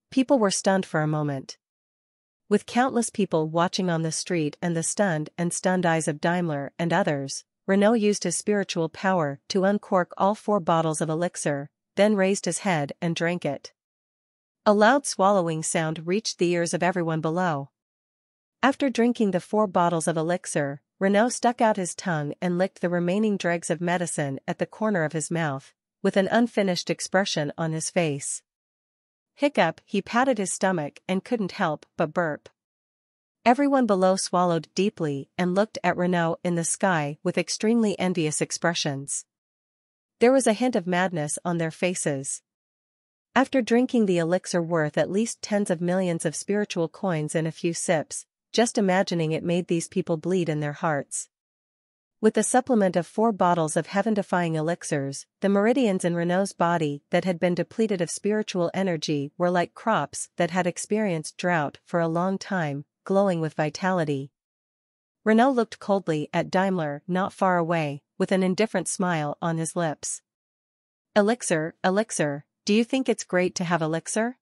People were stunned for a moment. With countless people watching on the street and the stunned eyes of Daimler and others, Renault used his spiritual power to uncork all 4 bottles of elixir, then raised his head and drank it. A loud swallowing sound reached the ears of everyone below. After drinking the 4 bottles of elixir, Renault stuck out his tongue and licked the remaining dregs of medicine at the corner of his mouth, with an unfinished expression on his face. Hiccup, he patted his stomach and couldn't help but burp. Everyone below swallowed deeply and looked at Renault in the sky with extremely envious expressions. There was a hint of madness on their faces. After drinking the elixir worth at least tens of millions of spiritual coins in a few sips, just imagining it made these people bleed in their hearts. With the supplement of 4 bottles of heaven-defying elixirs, the meridians in Renault's body that had been depleted of spiritual energy were like crops that had experienced drought for a long time, glowing with vitality. Renault looked coldly at Daimler not far away, with an indifferent smile on his lips. Elixir, elixir, do you think it's great to have elixir?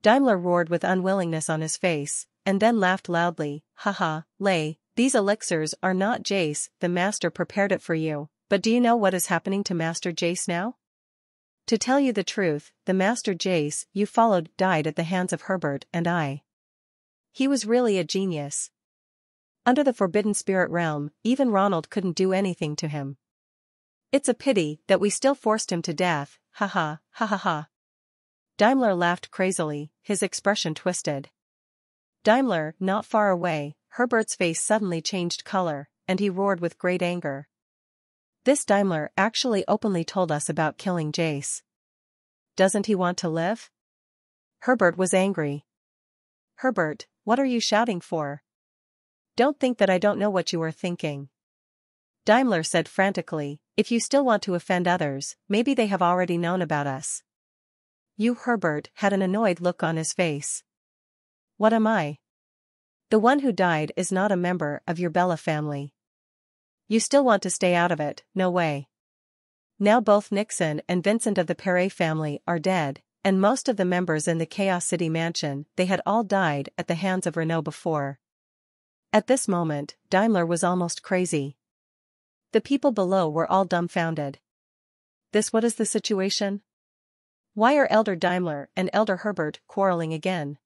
Daimler roared with unwillingness on his face, and then laughed loudly, haha, lay. These elixirs are not Jace, the master prepared it for you, but do you know what is happening to Master Jace now? To tell you the truth, the Master Jace you followed died at the hands of Herbert and I. He was really a genius. Under the Forbidden Spirit realm, even Ronald couldn't do anything to him. It's a pity that we still forced him to death, haha, ha ha ha. Daimler laughed crazily, his expression twisted. Daimler, not far away, Herbert's face suddenly changed color, and he roared with great anger. This Daimler actually openly told us about killing Jace. Doesn't he want to live? Herbert was angry. Herbert, what are you shouting for? Don't think that I don't know what you are thinking. Daimler said frantically, if you still want to offend others, maybe they have already known about us. You Herbert had an annoyed look on his face. What am I? The one who died is not a member of your Bella family. You still want to stay out of it, no way. Now both Nixon and Vincent of the Perret family are dead, and most of the members in the Chaos City mansion, they had all died at the hands of Renault before. At this moment, Daimler was almost crazy. The people below were all dumbfounded. What is the situation? Why are Elder Daimler and Elder Herbert quarreling again?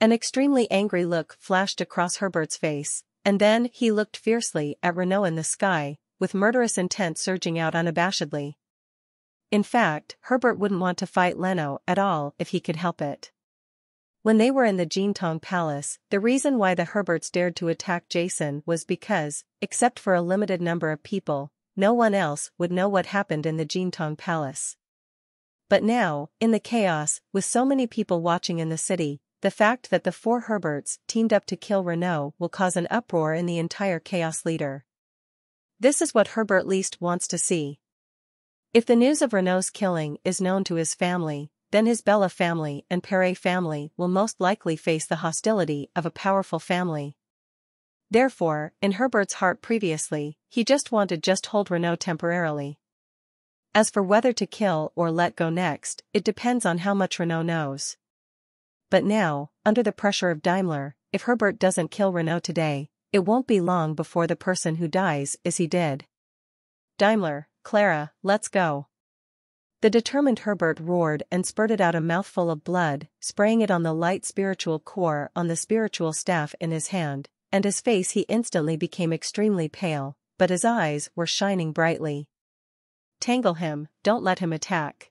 An extremely angry look flashed across Herbert's face, and then he looked fiercely at Renault in the sky, with murderous intent surging out unabashedly. In fact, Herbert wouldn't want to fight Leno at all if he could help it. When they were in the Jintong Palace, the reason why the Herberts dared to attack Jason was because, except for a limited number of people, no one else would know what happened in the Jintong Palace. But now, in the chaos, with so many people watching in the city, the fact that the 4 Herberts teamed up to kill Renault will cause an uproar in the entire Chaos Leader. This is what Herbert least wants to see. If the news of Renault's killing is known to his family, then his Bella family and Perret family will most likely face the hostility of a powerful family. Therefore, in Herbert's heart previously, he just wanted to hold Renault temporarily. As for whether to kill or let go next, it depends on how much Renault knows. But now, under the pressure of Daimler, if Herbert doesn't kill Renault today, it won't be long before the person who dies is he did. Daimler, Clara, let's go. The determined Herbert roared and spurted out a mouthful of blood, spraying it on the light spiritual core on the spiritual staff in his hand, and his face he instantly became extremely pale, but his eyes were shining brightly. Tangle him, don't let him attack.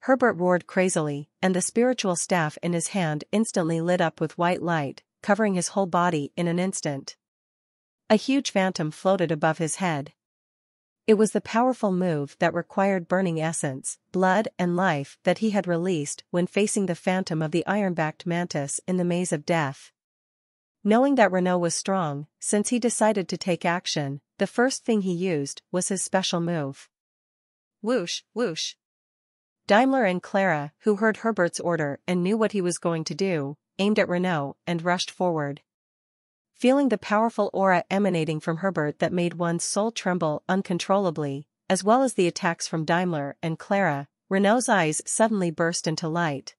Herbert roared crazily, and the spiritual staff in his hand instantly lit up with white light, covering his whole body in an instant. A huge phantom floated above his head. It was the powerful move that required burning essence, blood and life that he had released when facing the phantom of the iron-backed mantis in the maze of death. Knowing that Renault was strong, since he decided to take action, the first thing he used was his special move. Whoosh, whoosh. Daimler and Clara, who heard Herbert's order and knew what he was going to do, aimed at Renault and rushed forward. Feeling the powerful aura emanating from Herbert that made one's soul tremble uncontrollably, as well as the attacks from Daimler and Clara, Renault's eyes suddenly burst into light.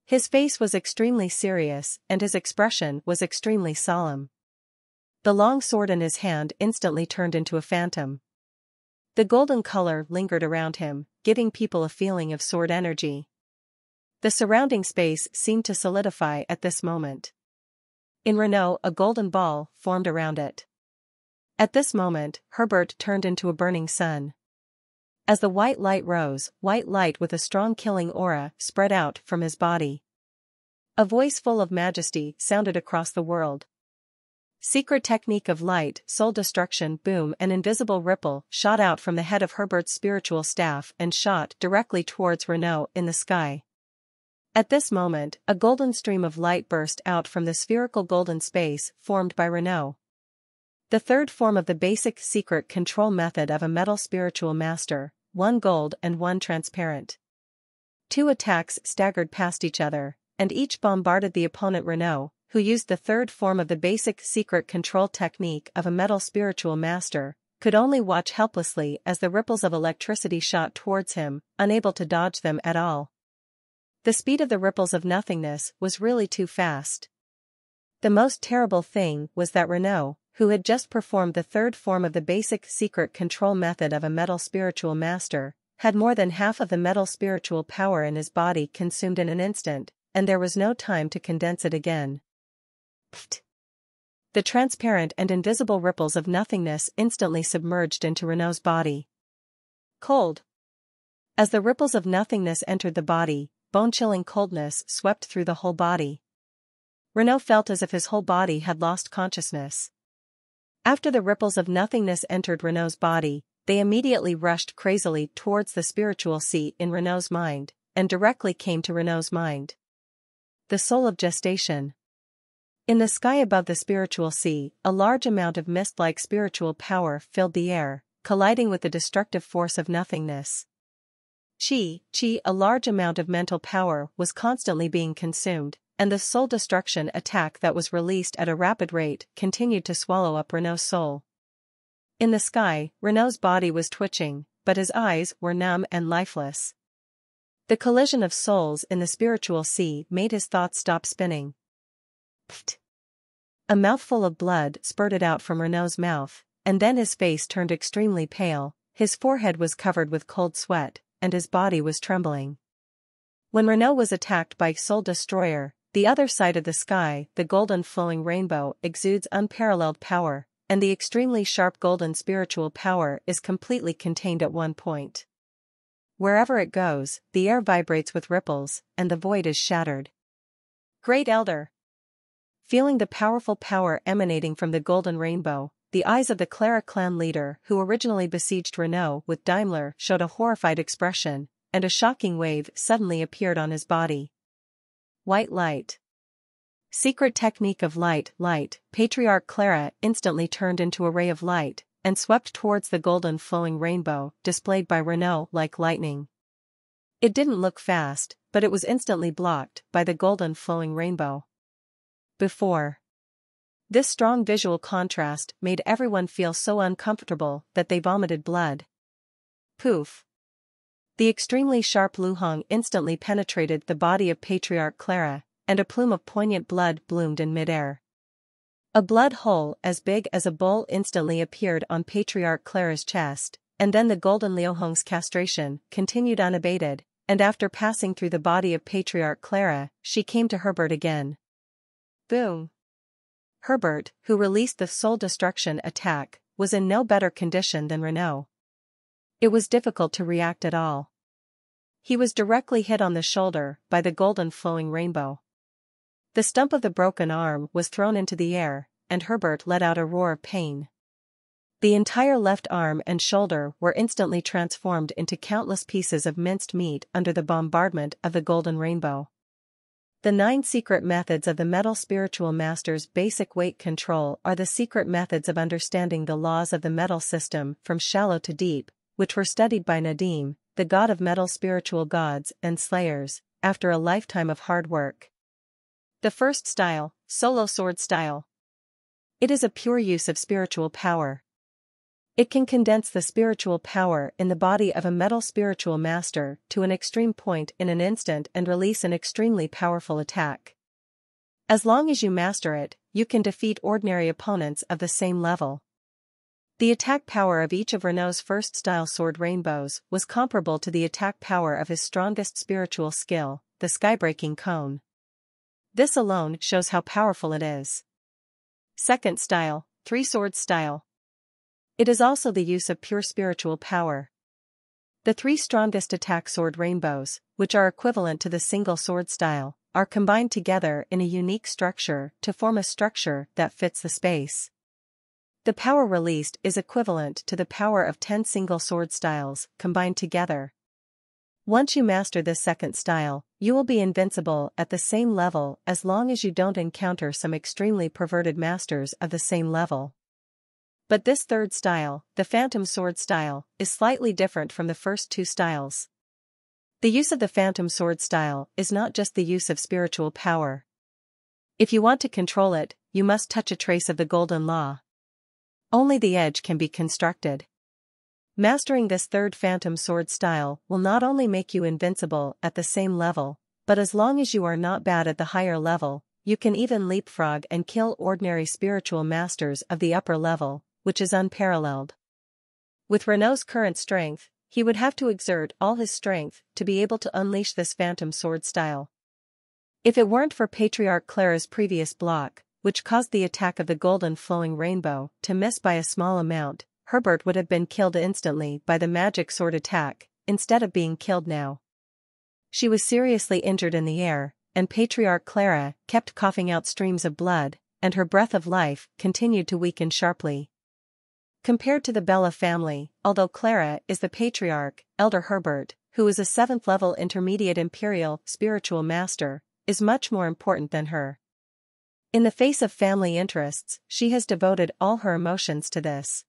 His face was extremely serious and his expression was extremely solemn. The long sword in his hand instantly turned into a phantom. The golden color lingered around him, giving people a feeling of sword energy. The surrounding space seemed to solidify at this moment. In Renault, a golden ball formed around it. At this moment, Herbert turned into a burning sun. As the white light rose, white light with a strong killing aura spread out from his body. A voice full of majesty sounded across the world. Secret technique of light, soul destruction, boom, an invisible ripple shot out from the head of Herbert's spiritual staff and shot directly towards Renault in the sky. At this moment, a golden stream of light burst out from the spherical golden space formed by Renault. The third form of the basic secret control method of a metal spiritual master, one gold and one transparent. Two attacks staggered past each other, and each bombarded the opponent Renault, who used the third form of the basic secret control technique of a metal spiritual master, could only watch helplessly as the ripples of electricity shot towards him, unable to dodge them at all. The speed of the ripples of nothingness was really too fast. The most terrible thing was that Renault, who had just performed the third form of the basic secret control method of a metal spiritual master, had more than half of the metal spiritual power in his body consumed in an instant, and there was no time to condense it again. Pfft. The transparent and invisible ripples of nothingness instantly submerged into Renault's body. Cold. As the ripples of nothingness entered the body, bone-chilling coldness swept through the whole body. Renault felt as if his whole body had lost consciousness. After the ripples of nothingness entered Renault's body, they immediately rushed crazily towards the spiritual seat in Renault's mind, and directly came to Renault's mind. The soul of gestation. In the sky above the spiritual sea, a large amount of mist-like spiritual power filled the air, colliding with the destructive force of nothingness. A large amount of mental power was constantly being consumed, and the soul destruction attack that was released at a rapid rate continued to swallow up Renault's soul. In the sky, Renault's body was twitching, but his eyes were numb and lifeless. The collision of souls in the spiritual sea made his thoughts stop spinning. Pfft. A mouthful of blood spurted out from Renault's mouth, and then his face turned extremely pale, his forehead was covered with cold sweat, and his body was trembling. When Renault was attacked by Soul Destroyer, the other side of the sky, the golden flowing rainbow exudes unparalleled power, and the extremely sharp golden spiritual power is completely contained at one point. Wherever it goes, the air vibrates with ripples, and the void is shattered. Great Elder. Feeling the powerful power emanating from the golden rainbow, the eyes of the Clara clan leader who originally besieged Renault with Daimler showed a horrified expression, and a shocking wave suddenly appeared on his body. White light. Secret technique of light, Patriarch Clara instantly turned into a ray of light, and swept towards the golden flowing rainbow displayed by Renault like lightning. It didn't look fast, but it was instantly blocked by the golden flowing rainbow. Before This strong visual contrast made everyone feel so uncomfortable that they vomited blood. Poof! The extremely sharp Luhong instantly penetrated the body of Patriarch Clara, and a plume of poignant blood bloomed in midair. A blood hole as big as a bowl instantly appeared on Patriarch Clara's chest, and then the golden Liuhong's castration continued unabated, and after passing through the body of Patriarch Clara, she came to Herbert again. Boom! Herbert, who released the soul destruction attack, was in no better condition than Renaud. It was difficult to react at all. He was directly hit on the shoulder by the golden flowing rainbow. The stump of the broken arm was thrown into the air, and Herbert let out a roar of pain. The entire left arm and shoulder were instantly transformed into countless pieces of minced meat under the bombardment of the golden rainbow. The 9 secret methods of the Metal Spiritual Master's basic weight control are the secret methods of understanding the laws of the metal system from shallow to deep, which were studied by Nadim, the god of metal spiritual gods and slayers, after a lifetime of hard work. The first style, Solo Sword Style. It is a pure use of spiritual power. It can condense the spiritual power in the body of a metal spiritual master to an extreme point in an instant and release an extremely powerful attack. As long as you master it, you can defeat ordinary opponents of the same level. The attack power of each of Renaud's first style sword rainbows was comparable to the attack power of his strongest spiritual skill, the skybreaking cone. This alone shows how powerful it is. Second style, Three Swords Style. It is also the use of pure spiritual power. The 3 strongest attack sword rainbows, which are equivalent to the single sword style, are combined together in a unique structure to form a structure that fits the space. The power released is equivalent to the power of 10 single sword styles combined together. Once you master this second style, you will be invincible at the same level as long as you don't encounter some extremely perverted masters of the same level. But this third style, the Phantom Sword style, is slightly different from the first 2 styles. The use of the Phantom Sword style is not just the use of spiritual power. If you want to control it, you must touch a trace of the golden law. Only the edge can be constructed. Mastering this third Phantom Sword style will not only make you invincible at the same level, but as long as you are not bad at the higher level, you can even leapfrog and kill ordinary spiritual masters of the upper level, which is unparalleled. With Renaud's current strength, he would have to exert all his strength to be able to unleash this Phantom Sword style. If it weren't for Patriarch Clara's previous block, which caused the attack of the golden flowing rainbow to miss by a small amount, Herbert would have been killed instantly by the magic sword attack, instead of being killed now. She was seriously injured in the air, and Patriarch Clara kept coughing out streams of blood, and her breath of life continued to weaken sharply. Compared to the Bella family, although Clara is the patriarch, Elder Herbert, who is a 7th-level intermediate imperial spiritual master, is much more important than her. In the face of family interests, she has devoted all her emotions to this.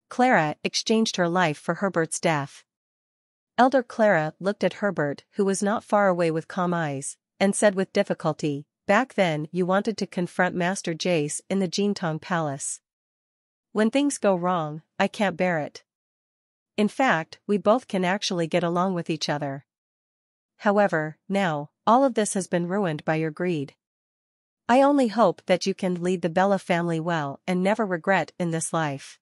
Clara exchanged her life for Herbert's death. Elder Clara looked at Herbert, who was not far away with calm eyes, and said with difficulty, "Back then you wanted to confront Master Jace in the Jintong Palace. When things go wrong, I can't bear it. In fact, we both can actually get along with each other. However, now, all of this has been ruined by your greed. I only hope that you can lead the Bella family well and never regret in this life."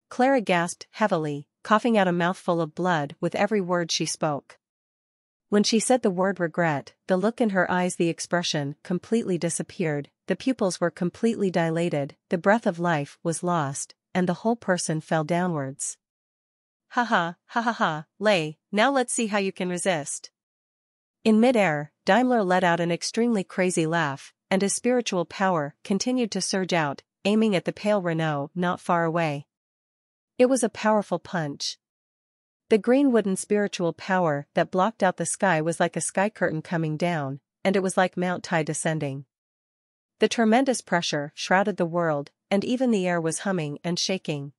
Clara gasped heavily, coughing out a mouthful of blood with every word she spoke. When she said the word regret, the look in her eyes, the expression, completely disappeared, the pupils were completely dilated, the breath of life was lost, and the whole person fell downwards. Ha ha, ha ha ha, Lei, now let's see how you can resist. In mid-air, Daimler let out an extremely crazy laugh, and his spiritual power continued to surge out, aiming at the pale Renaud not far away. It was a powerful punch. The green wooden spiritual power that blocked out the sky was like a sky curtain coming down, and it was like Mount Tai descending. The tremendous pressure shrouded the world, and even the air was humming and shaking.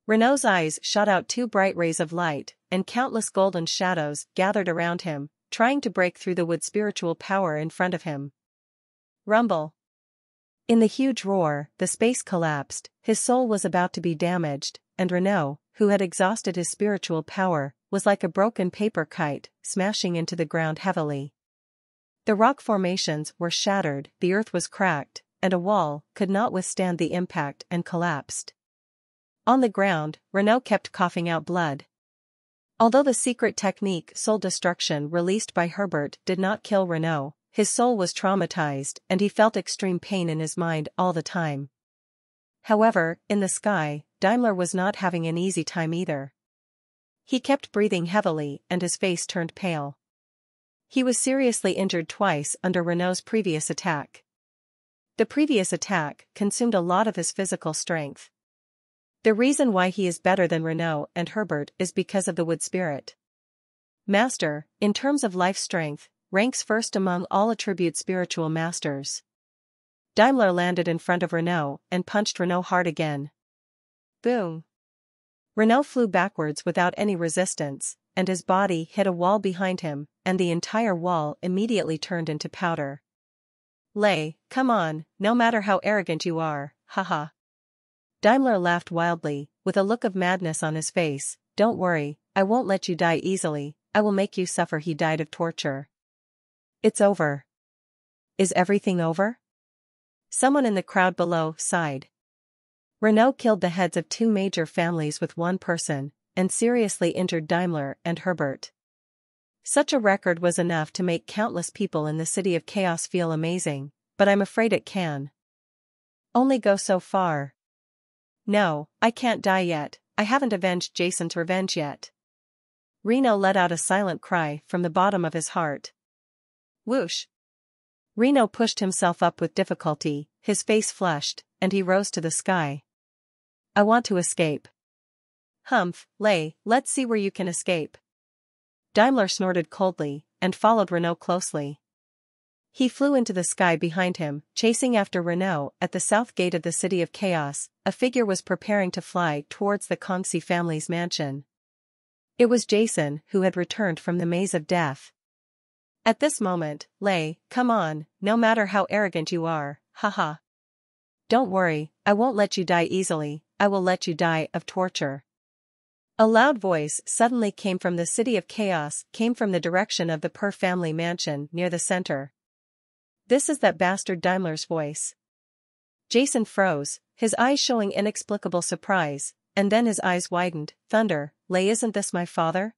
Renaud's eyes shot out 2 bright rays of light, and countless golden shadows gathered around him, trying to break through the wood spiritual power in front of him. Rumble. In the huge roar, the space collapsed, his soul was about to be damaged, and Renault, who had exhausted his spiritual power, was like a broken paper kite, smashing into the ground heavily. The rock formations were shattered, the earth was cracked, and a wall could not withstand the impact and collapsed. On the ground, Renault kept coughing out blood. Although the secret technique soul destruction released by Herbert did not kill Renault, his soul was traumatized and he felt extreme pain in his mind all the time. However, in the sky, Daimler was not having an easy time either. He kept breathing heavily and his face turned pale. He was seriously injured twice under Renault's previous attack. The previous attack consumed a lot of his physical strength. The reason why he is better than Renault and Herbert is because of the wood spirit. Master, in terms of life strength, ranks first among all attribute spiritual masters. Daimler landed in front of Renault and punched Renault hard again. Boom! Renault flew backwards without any resistance, and his body hit a wall behind him, and the entire wall immediately turned into powder. Lei, come on, no matter how arrogant you are, haha. Daimler laughed wildly, with a look of madness on his face. Don't worry, I won't let you die easily, I will make you suffer. He died of torture. It's over. Is everything over? Someone in the crowd below sighed. Renault killed the heads of 2 major families with one person, and seriously injured Daimler and Herbert. Such a record was enough to make countless people in the City of Chaos feel amazing, but I'm afraid it can only go so far. No, I can't die yet, I haven't avenged Jason's revenge yet. Reno let out a silent cry from the bottom of his heart. Whoosh! Reno pushed himself up with difficulty, his face flushed, and he rose to the sky. I want to escape. Humph, Lei, let's see where you can escape. Daimler snorted coldly, and followed Renault closely. He flew into the sky behind him, chasing after Renault. At the south gate of the City of Chaos, a figure was preparing to fly towards the Kongsi family's mansion. It was Jason, who had returned from the maze of death. At this moment, Lei, come on, no matter how arrogant you are, haha. Don't worry, I won't let you die easily, I will let you die of torture. A loud voice suddenly came from the City of Chaos, came from the direction of the Per family mansion near the center. This is that bastard Daimler's voice. Jason froze, his eyes showing inexplicable surprise, and then his eyes widened. Thunder, Lei, isn't this my father?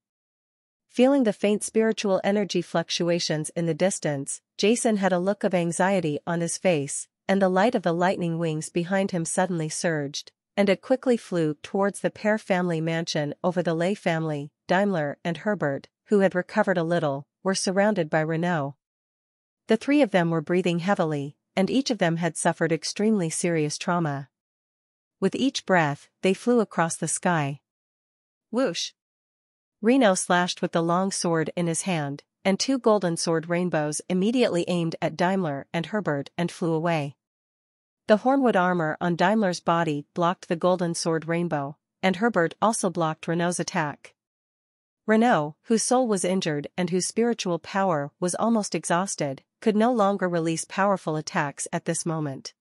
Feeling the faint spiritual energy fluctuations in the distance, Jason had a look of anxiety on his face, and the light of the lightning wings behind him suddenly surged, and it quickly flew towards the Per family mansion. Over the Lei family, Daimler and Herbert, who had recovered a little, were surrounded by Renault. The 3 of them were breathing heavily, and each of them had suffered extremely serious trauma. With each breath, they flew across the sky. Whoosh! Reno slashed with the long sword in his hand, and 2 golden sword rainbows immediately aimed at Daimler and Herbert and flew away. The hornwood armor on Daimler's body blocked the golden sword rainbow, and Herbert also blocked Renault's attack. Renault, whose soul was injured and whose spiritual power was almost exhausted, could no longer release powerful attacks at this moment.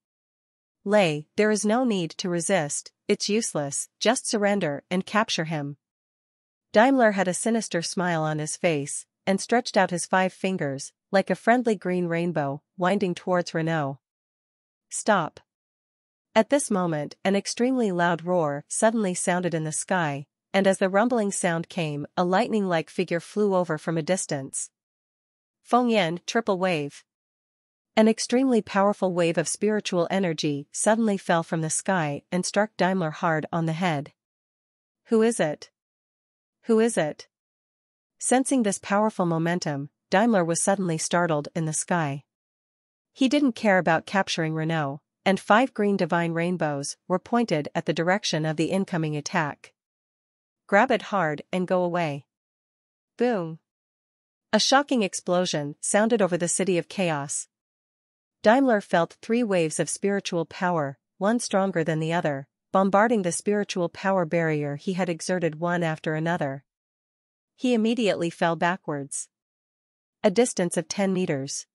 Lei, there is no need to resist, it's useless, just surrender and capture him. Daimler had a sinister smile on his face, and stretched out his 5 fingers, like a friendly green rainbow, winding towards Renault. Stop. At this moment, an extremely loud roar suddenly sounded in the sky, and as the rumbling sound came, a lightning-like figure flew over from a distance. Fengyan, triple wave. An extremely powerful wave of spiritual energy suddenly fell from the sky and struck Daimler hard on the head. Who is it? Who is it? Sensing this powerful momentum, Daimler was suddenly startled in the sky. He didn't care about capturing Renault, and 5 green divine rainbows were pointed at the direction of the incoming attack. Grab it hard and go away. Boom! A shocking explosion sounded over the City of Chaos. Daimler felt 3 waves of spiritual power, one stronger than the other, bombarding the spiritual power barrier he had exerted one after another. He immediately fell backwards. A distance of 10 meters.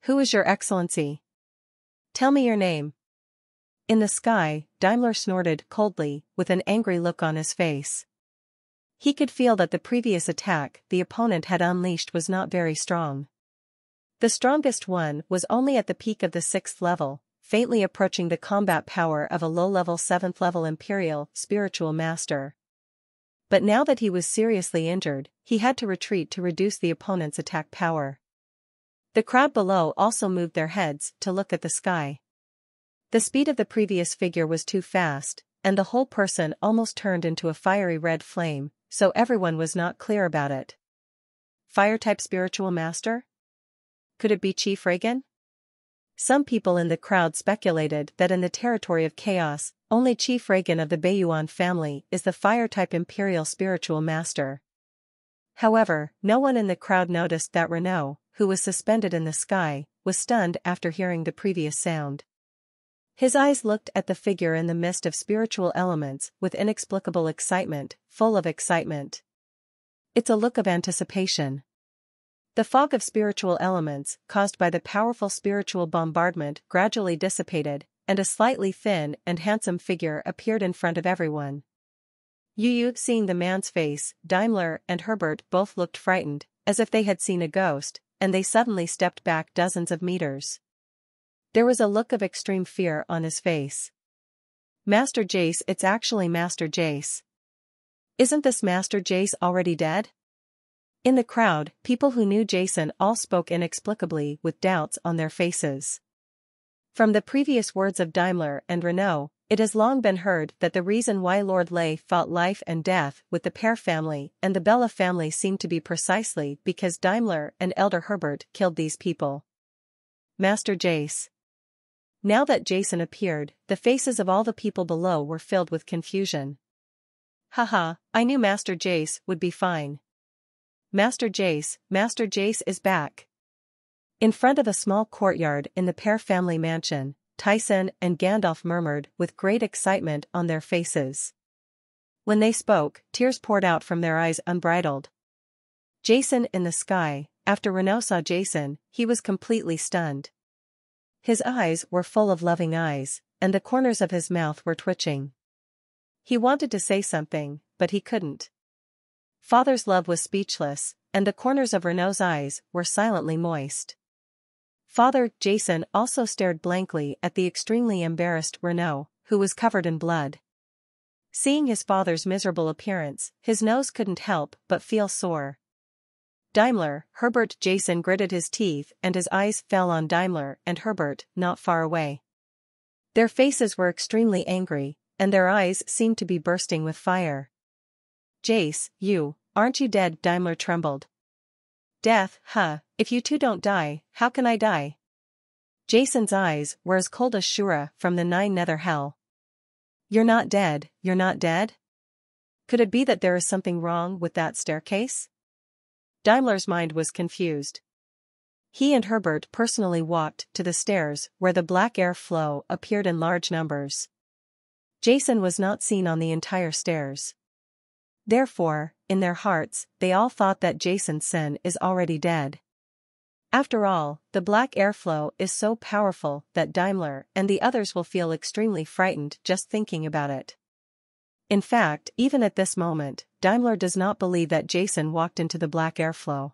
Who is your excellency? Tell me your name. In the sky, Daimler snorted coldly, with an angry look on his face. He could feel that the previous attack the opponent had unleashed was not very strong. The strongest one was only at the peak of the 6th level, faintly approaching the combat power of a low-level 7th level Imperial spiritual master. But now that he was seriously injured, he had to retreat to reduce the opponent's attack power. The crowd below also moved their heads to look at the sky. The speed of the previous figure was too fast, and the whole person almost turned into a fiery red flame, so everyone was not clear about it. Fire-type spiritual master? Could it be Chief Reagan? Some people in the crowd speculated that in the territory of chaos, only Chief Reagan of the Bayuan family is the fire-type Imperial spiritual master. However, no one in the crowd noticed that Renault, who was suspended in the sky, was stunned after hearing the previous sound. His eyes looked at the figure in the mist of spiritual elements with inexplicable excitement, full of excitement. It's a look of anticipation. The fog of spiritual elements, caused by the powerful spiritual bombardment, gradually dissipated, and a slightly thin and handsome figure appeared in front of everyone. Seeing the man's face, Daimler and Herbert both looked frightened, as if they had seen a ghost, and they suddenly stepped back dozens of meters. There was a look of extreme fear on his face. Master Jace, it's actually Master Jace. Isn't this Master Jace already dead? In the crowd, people who knew Jason all spoke inexplicably with doubts on their faces. From the previous words of Daimler and Renault, it has long been heard that the reason why Lord Lei fought life and death with the Pear family and the Bella family seemed to be precisely because Daimler and Elder Herbert killed these people. Master Jace. Now that Jason appeared, the faces of all the people below were filled with confusion. Haha, I knew Master Jace would be fine. Master Jace is back. In front of a small courtyard in the Pear family mansion, Tyson and Gandalf murmured with great excitement on their faces. When they spoke, tears poured out from their eyes unbridled. Jason in the sky, after Renault saw Jason, he was completely stunned. His eyes were full of loving eyes, and the corners of his mouth were twitching. He wanted to say something, but he couldn't. Father's love was speechless, and the corners of Renault's eyes were silently moist. Father, Jason also stared blankly at the extremely embarrassed Renault, who was covered in blood. Seeing his father's miserable appearance, his nose couldn't help but feel sore. Daimler, Herbert, Jason gritted his teeth and his eyes fell on Daimler and Herbert, not far away. Their faces were extremely angry, and their eyes seemed to be bursting with fire. Jace, aren't you dead? Daimler trembled. Death, huh, if you two don't die, how can I die? Jason's eyes were as cold as Shura from the 9 nether hell. You're not dead. Could it be that there is something wrong with that staircase? Daimler's mind was confused. He and Herbert personally walked to the stairs where the black air flow appeared in large numbers. Jason was not seen on the entire stairs. Therefore, in their hearts, they all thought that Jason's son is already dead. After all, the black airflow is so powerful that Daimler and the others will feel extremely frightened just thinking about it. In fact, even at this moment, Daimler does not believe that Jason walked into the black airflow.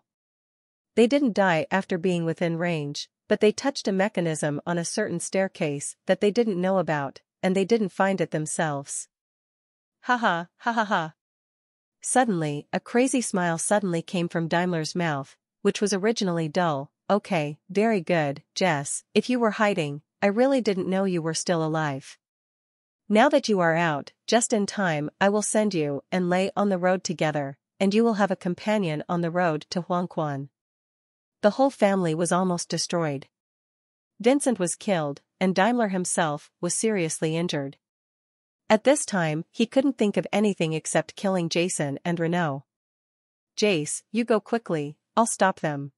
They didn't die after being within range, but they touched a mechanism on a certain staircase that they didn't know about, and they didn't find it themselves. Ha. Suddenly, a crazy smile suddenly came from Daimler's mouth, which was originally dull. Okay, very good, Jess, if you were hiding, I really didn't know you were still alive. Now that you are out, just in time, I will send you and Lei on the road together, and you will have a companion on the road to Huangquan. The whole family was almost destroyed. Vincent was killed, and Daimler himself was seriously injured. At this time, he couldn't think of anything except killing Jason and Renault. Jace, you go quickly, I'll stop them.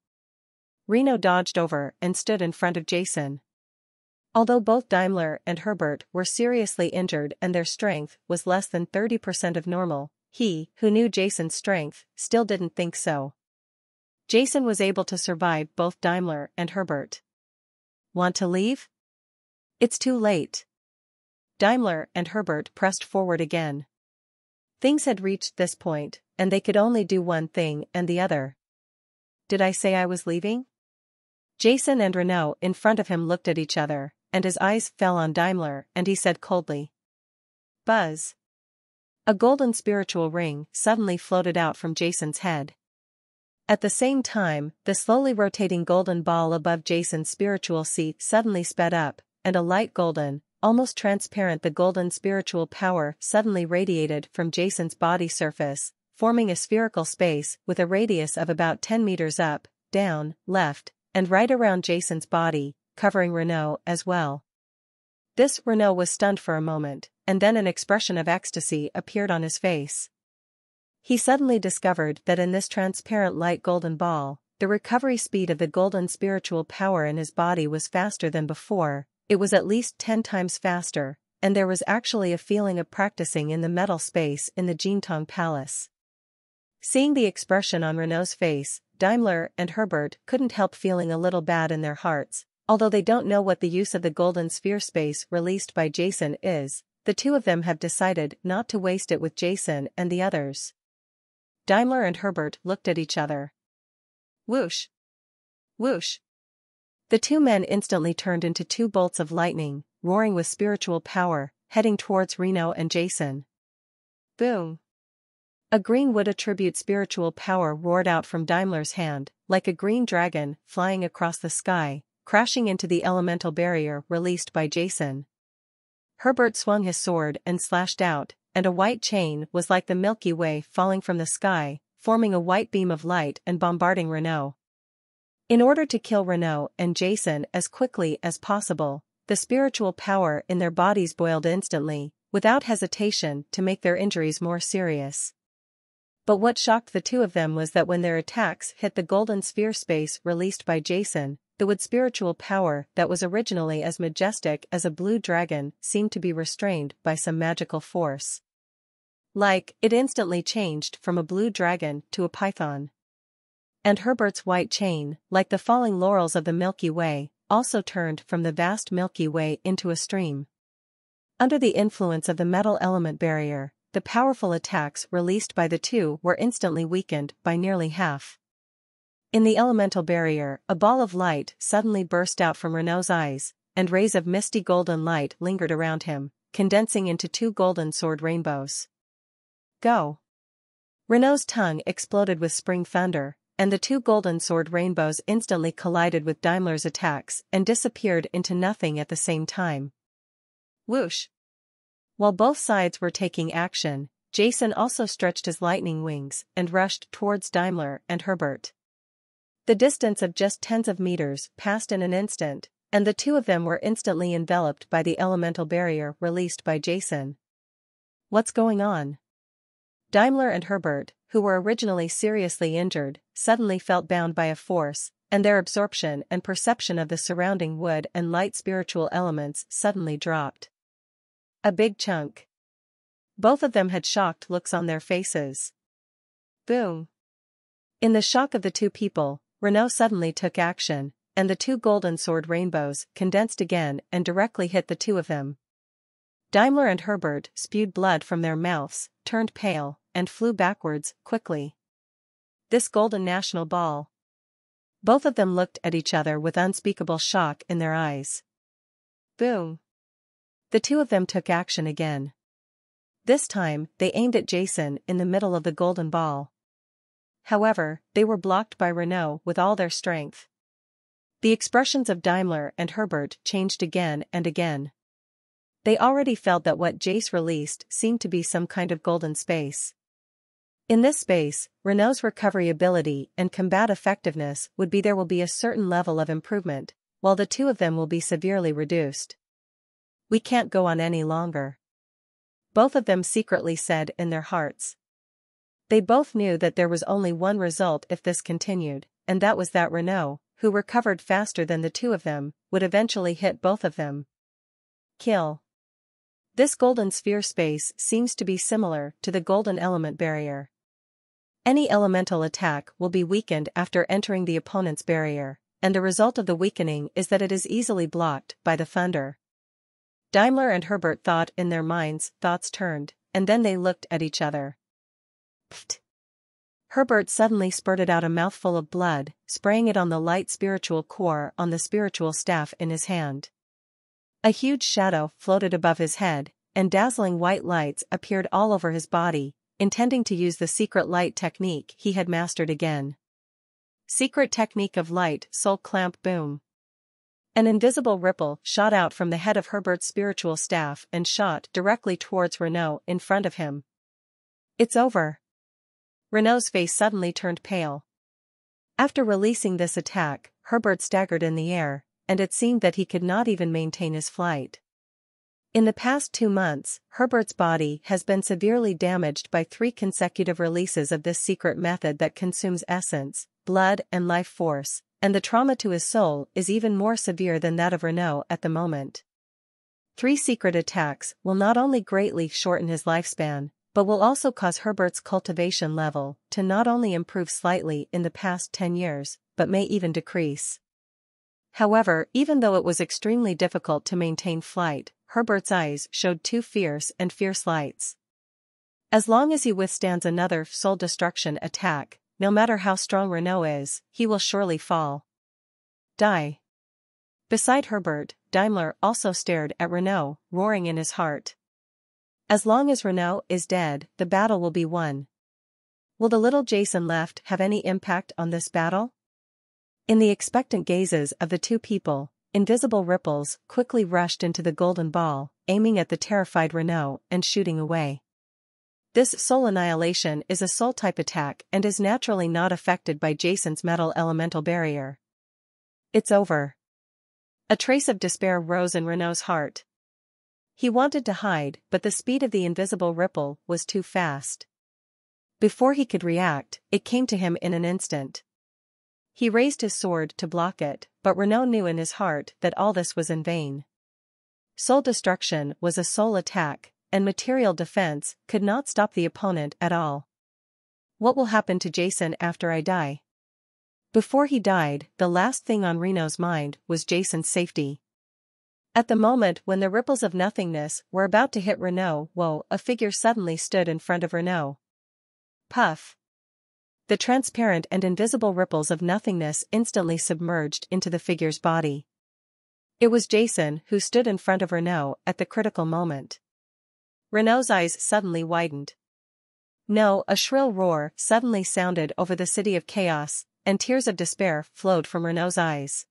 Renault dodged over and stood in front of Jason. Although both Daimler and Herbert were seriously injured and their strength was less than 30% of normal, he, who knew Jason's strength, still didn't think so. Jason was able to survive both Daimler and Herbert. Want to leave? It's too late. Daimler and Herbert pressed forward again. Things had reached this point, and they could only do one thing and the other. Did I say I was leaving? Jason and Renault in front of him looked at each other, and his eyes fell on Daimler, and he said coldly. Buzz. A golden spiritual ring suddenly floated out from Jason's head. At the same time, the slowly rotating golden ball above Jason's spiritual seat suddenly sped up, and a light golden, almost transparent golden spiritual power suddenly radiated from Jason's body surface, forming a spherical space with a radius of about 10 meters up, down, left, and right around Jason's body, covering Renault as well. This Renault was stunned for a moment, and then an expression of ecstasy appeared on his face. He suddenly discovered that in this transparent light golden ball, the recovery speed of the golden spiritual power in his body was faster than before. It was at least 10 times faster, and there was actually a feeling of practicing in the metal space in the Jintong Palace. Seeing the expression on Renault's face, Daimler and Herbert couldn't help feeling a little bad in their hearts. Although they don't know what the use of the golden sphere space released by Jason is, the two of them have decided not to waste it with Jason and the others. Daimler and Herbert looked at each other. Whoosh! Whoosh! The two men instantly turned into two bolts of lightning, roaring with spiritual power, heading towards Renault and Jason. Boom! A green wood attribute spiritual power roared out from Daimler's hand, like a green dragon flying across the sky, crashing into the elemental barrier released by Jason. Herbert swung his sword and slashed out, and a white chain was like the Milky Way falling from the sky, forming a white beam of light and bombarding Renault. In order to kill Renault and Jason as quickly as possible, the spiritual power in their bodies boiled instantly, without hesitation, to make their injuries more serious. But what shocked the two of them was that when their attacks hit the golden sphere space released by Jason, the wood spiritual power that was originally as majestic as a blue dragon seemed to be restrained by some magical force. Like, it instantly changed from a blue dragon to a python. And Herbert's white chain, like the falling laurels of the Milky Way, also turned from the vast Milky Way into a stream. Under the influence of the metal element barrier, the powerful attacks released by the two were instantly weakened by nearly half. In the elemental barrier, a ball of light suddenly burst out from Renault's eyes, and rays of misty golden light lingered around him, condensing into two golden sword rainbows. Go! Renault's tongue exploded with spring thunder, and the two golden sword rainbows instantly collided with Daimler's attacks and disappeared into nothing at the same time. Whoosh! While both sides were taking action, Jason also stretched his lightning wings and rushed towards Daimler and Herbert. The distance of just tens of meters passed in an instant, and the two of them were instantly enveloped by the elemental barrier released by Jason. What's going on? Daimler and Herbert, who were originally seriously injured, suddenly felt bound by a force, and their absorption and perception of the surrounding wood and light spiritual elements suddenly dropped. A big chunk. Both of them had shocked looks on their faces. Boom! In the shock of the two people, Renault suddenly took action, and the two golden sword rainbows condensed again and directly hit the two of them. Daimler and Herbert spewed blood from their mouths, turned pale, and flew backwards, quickly. This golden national ball. Both of them looked at each other with unspeakable shock in their eyes. Boom! The two of them took action again. This time, they aimed at Jason in the middle of the golden ball. However, they were blocked by Renault with all their strength. The expressions of Daimler and Herbert changed again and again. They already felt that what Jace released seemed to be some kind of golden space. In this space, Renault's recovery ability and combat effectiveness will be a certain level of improvement, while the two of them will be severely reduced. We can't go on any longer. Both of them secretly said in their hearts. They both knew that there was only one result if this continued, and that was that Renault, who recovered faster than the two of them, would eventually hit both of them. Kill. This golden sphere space seems to be similar to the golden element barrier. Any elemental attack will be weakened after entering the opponent's barrier, and the result of the weakening is that it is easily blocked by the thunder. Daimler and Herbert thought in their minds, thoughts turned, and then they looked at each other. Pfft. Herbert suddenly spurted out a mouthful of blood, spraying it on the light spiritual core on the spiritual staff in his hand. A huge shadow floated above his head, and dazzling white lights appeared all over his body, intending to use the secret light technique he had mastered again. Secret technique of light soul clamp boom. An invisible ripple shot out from the head of Herbert's spiritual staff and shot directly towards Renault in front of him. It's over. Renault's face suddenly turned pale. After releasing this attack, Herbert staggered in the air, and it seemed that he could not even maintain his flight. In the past 2 months, Herbert's body has been severely damaged by 3 consecutive releases of this secret method that consumes essence, blood and life force, and the trauma to his soul is even more severe than that of Renault at the moment. 3 secret attacks will not only greatly shorten his lifespan, but will also cause Herbert's cultivation level to not only improve slightly in the past 10 years, but may even decrease. However, even though it was extremely difficult to maintain flight, Herbert's eyes showed 2 fierce lights. As long as he withstands another soul destruction attack, no matter how strong Renault is, he will surely fall. Die. Beside Herbert, Daimler also stared at Renault, roaring in his heart. As long as Renault is dead, the battle will be won. Will the little Jason left have any impact on this battle? In the expectant gazes of the 2 people, invisible ripples quickly rushed into the golden ball, aiming at the terrified Renault and shooting away. This soul annihilation is a soul-type attack and is naturally not affected by Jason's metal elemental barrier. It's over. A trace of despair rose in Renault's heart. He wanted to hide, but the speed of the invisible ripple was too fast. Before he could react, it came to him in an instant. He raised his sword to block it, but Renault knew in his heart that all this was in vain. Soul destruction was a soul attack, and material defense could not stop the opponent at all. What will happen to Jason after I die? Before he died, the last thing on Renault's mind was Jason's safety. At the moment when the ripples of nothingness were about to hit Renault, a figure suddenly stood in front of Renault. Puff. The transparent and invisible ripples of nothingness instantly submerged into the figure's body. It was Jason who stood in front of Renault at the critical moment. Renault's eyes suddenly widened. No, a shrill roar suddenly sounded over the city of chaos, and tears of despair flowed from Renault's eyes.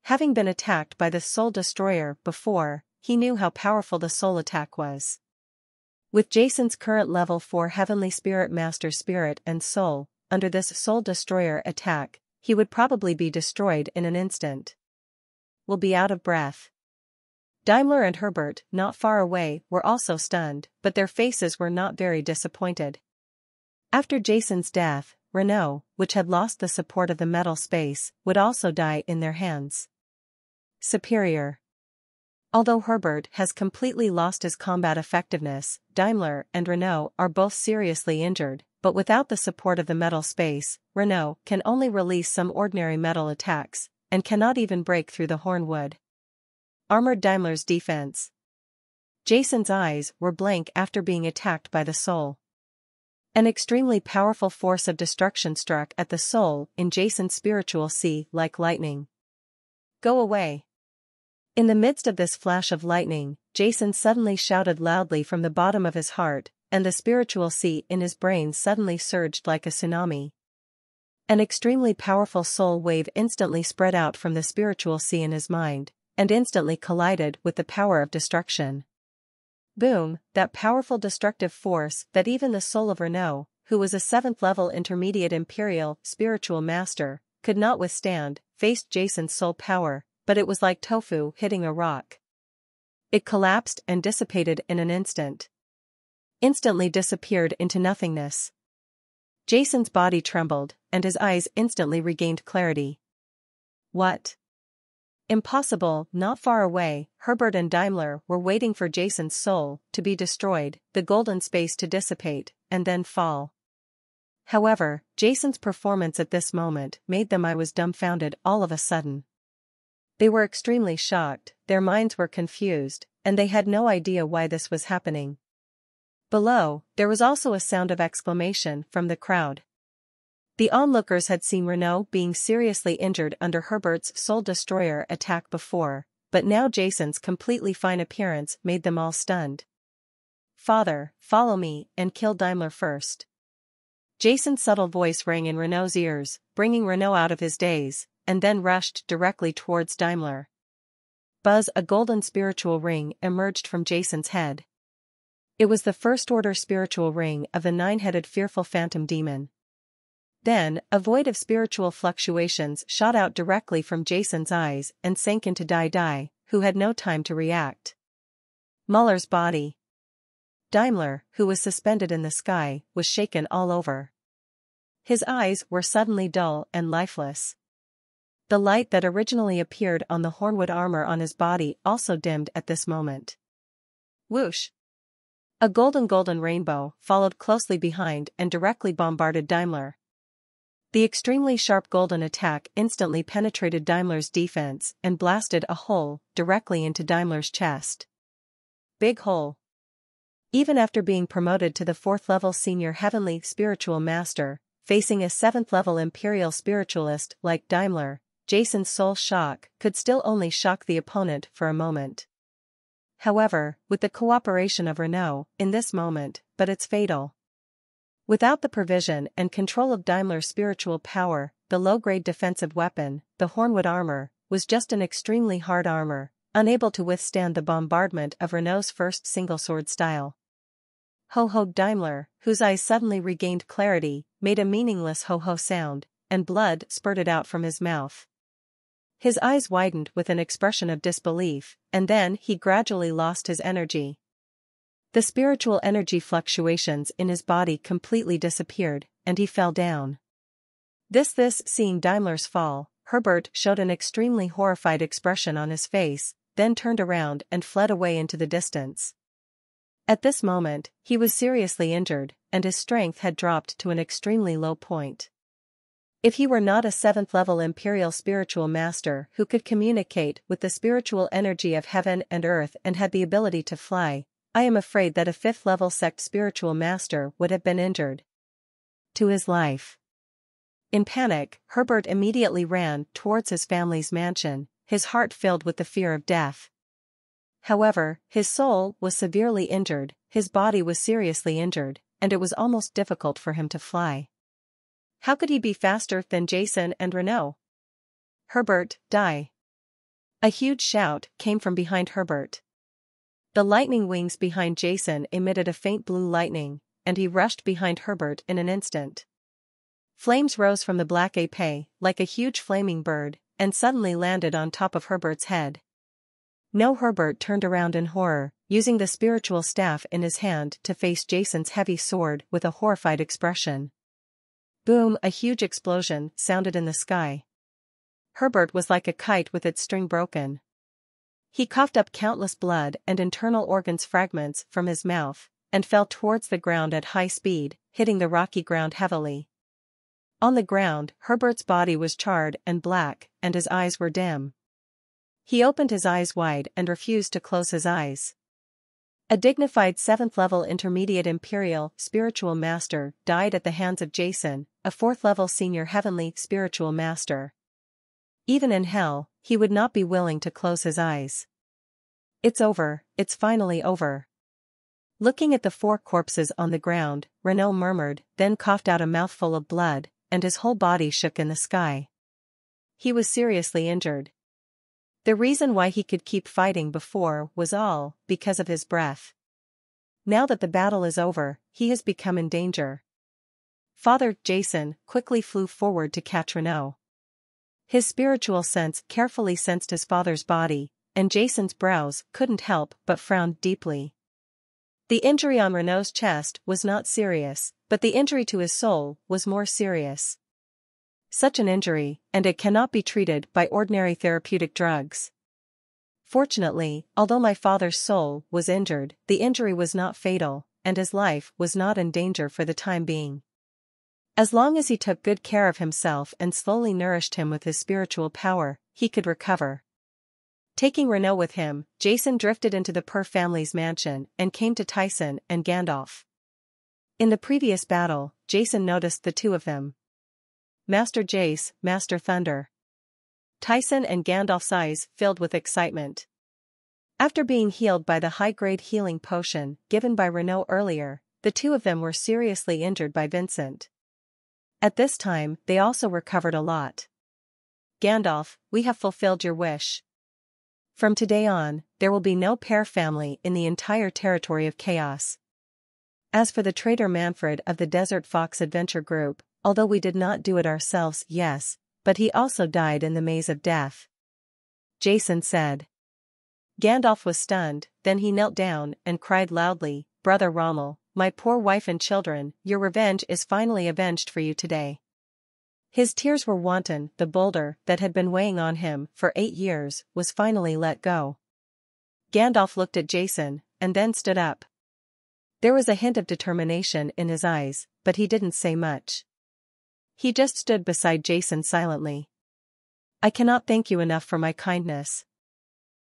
Having been attacked by the Soul Destroyer before, he knew how powerful the soul attack was. With Jason's current level 4 Heavenly Spirit Master Spirit and Soul, under this Soul Destroyer attack, he would probably be destroyed in an instant. Will be out of breath. Daimler and Herbert, not far away, were also stunned, but their faces were not very disappointed. After Jason's death, Renault, which had lost the support of the metal space, would also die in their hands. Superior. Although Herbert has completely lost his combat effectiveness, Daimler and Renault are both seriously injured, but without the support of the metal space, Renault can only release some ordinary metal attacks, and cannot even break through the hornwood. Armored Daimler's defense. Jason's eyes were blank after being attacked by the soul. An extremely powerful force of destruction struck at the soul in Jason's spiritual sea like lightning. Go away. In the midst of this flash of lightning, Jason suddenly shouted loudly from the bottom of his heart, and the spiritual sea in his brain suddenly surged like a tsunami. An extremely powerful soul wave instantly spread out from the spiritual sea in his mind, and instantly collided with the power of destruction. Boom, that powerful destructive force that even the soul of Renault, who was a 7th-level intermediate imperial spiritual master, could not withstand, faced Jason's soul power, but it was like tofu hitting a rock. It collapsed and dissipated in an instant. Instantly disappeared into nothingness. Jason's body trembled, and his eyes instantly regained clarity. What? Impossible. Not far away, Herbert and Daimler were waiting for Jason's soul to be destroyed, the golden space to dissipate, and then fall. However, Jason's performance at this moment made them I was dumbfounded all of a sudden. They were extremely shocked, their minds were confused, and they had no idea why this was happening. Below, there was also a sound of exclamation from the crowd. The onlookers had seen Renault being seriously injured under Herbert's Soul Destroyer attack before, but now Jason's completely fine appearance made them all stunned. "Father, follow me, and kill Daimler first." Jason's subtle voice rang in Renault's ears, bringing Renault out of his daze, and then rushed directly towards Daimler. Buzz, a golden spiritual ring emerged from Jason's head. It was the first-order spiritual ring of the nine-headed fearful phantom demon. Then, a void of spiritual fluctuations shot out directly from Jason's eyes and sank into Dai, who had no time to react. Muller's body. Daimler, who was suspended in the sky, was shaken all over. His eyes were suddenly dull and lifeless. The light that originally appeared on the hornwood armor on his body also dimmed at this moment. Whoosh! A golden rainbow followed closely behind and directly bombarded Daimler. The extremely sharp golden attack instantly penetrated Daimler's defense and blasted a hole directly into Daimler's chest. Big hole. Even after being promoted to the 4th-level senior heavenly spiritual master, facing a 7th-level imperial spiritualist like Daimler, Jason's soul shock could still only shock the opponent for a moment. However, with the cooperation of Renault, in this moment, but it's fatal. Without the provision and control of Daimler's spiritual power, the low-grade defensive weapon, the hornwood armor, was just an extremely hard armor, unable to withstand the bombardment of Renault's first single-sword style. Ho-ho! Daimler, whose eyes suddenly regained clarity, made a meaningless ho-ho sound, and blood spurted out from his mouth. His eyes widened with an expression of disbelief, and then he gradually lost his energy. The spiritual energy fluctuations in his body completely disappeared, and he fell down. Seeing Daimler's fall, Herbert showed an extremely horrified expression on his face, then turned around and fled away into the distance. At this moment, he was seriously injured, and his strength had dropped to an extremely low point. If he were not a 7th-level imperial spiritual master who could communicate with the spiritual energy of heaven and earth and had the ability to fly, I am afraid that a 5th-level sect spiritual master would have been injured to his life. In panic, Herbert immediately ran towards his family's mansion, his heart filled with the fear of death. However, his soul was severely injured, his body was seriously injured, and it was almost difficult for him to fly. How could he be faster than Jason and Renault? Herbert, die! A huge shout came from behind Herbert. The lightning wings behind Jason emitted a faint blue lightning, and he rushed behind Herbert in an instant. Flames rose from the black épée, like a huge flaming bird, and suddenly landed on top of Herbert's head. No, Herbert turned around in horror, using the spiritual staff in his hand to face Jason's heavy sword with a horrified expression. Boom! A huge explosion sounded in the sky. Herbert was like a kite with its string broken. He coughed up countless blood and internal organs fragments from his mouth, and fell towards the ground at high speed, hitting the rocky ground heavily. On the ground, Herbert's body was charred and black, and his eyes were dim. He opened his eyes wide and refused to close his eyes. A dignified 7th-level intermediate imperial spiritual master died at the hands of Jason, a 4th-level senior heavenly spiritual master. Even in hell, he would not be willing to close his eyes. It's over, it's finally over. Looking at the 4 corpses on the ground, Renault murmured, then coughed out a mouthful of blood, and his whole body shook in the sky. He was seriously injured. The reason why he could keep fighting before was all because of his breath. Now that the battle is over, he has become in danger. Father Jason quickly flew forward to catch Renault. His spiritual sense carefully sensed his father's body, and Jason's brows couldn't help but frown deeply. The injury on Renault's chest was not serious, but the injury to his soul was more serious. Such an injury, and it cannot be treated by ordinary therapeutic drugs. Fortunately, although my father's soul was injured, the injury was not fatal, and his life was not in danger for the time being. As long as he took good care of himself and slowly nourished him with his spiritual power, he could recover. Taking Renault with him, Jason drifted into the Per family's mansion and came to Tyson and Gandalf. In the previous battle, Jason noticed the two of them. Master Jace, Master Thunder. Tyson and Gandalf's eyes filled with excitement. After being healed by the high-grade healing potion given by Renault earlier, the two of them were seriously injured by Vincent. At this time, they also recovered a lot. Gandalf, we have fulfilled your wish. From today on, there will be no Per family in the entire territory of Chaos. As for the traitor Manfred of the Desert Fox Adventure Group, although we did not do it ourselves, yes, but he also died in the Maze of Death. Jason said. Gandalf was stunned, then he knelt down and cried loudly, Brother Rommel, my poor wife and children, your revenge is finally avenged for you today. His tears were wanton, the boulder that had been weighing on him for 8 years was finally let go. Gandalf looked at Jason, and then stood up. There was a hint of determination in his eyes, but he didn't say much. He just stood beside Jason silently. I cannot thank you enough for my kindness.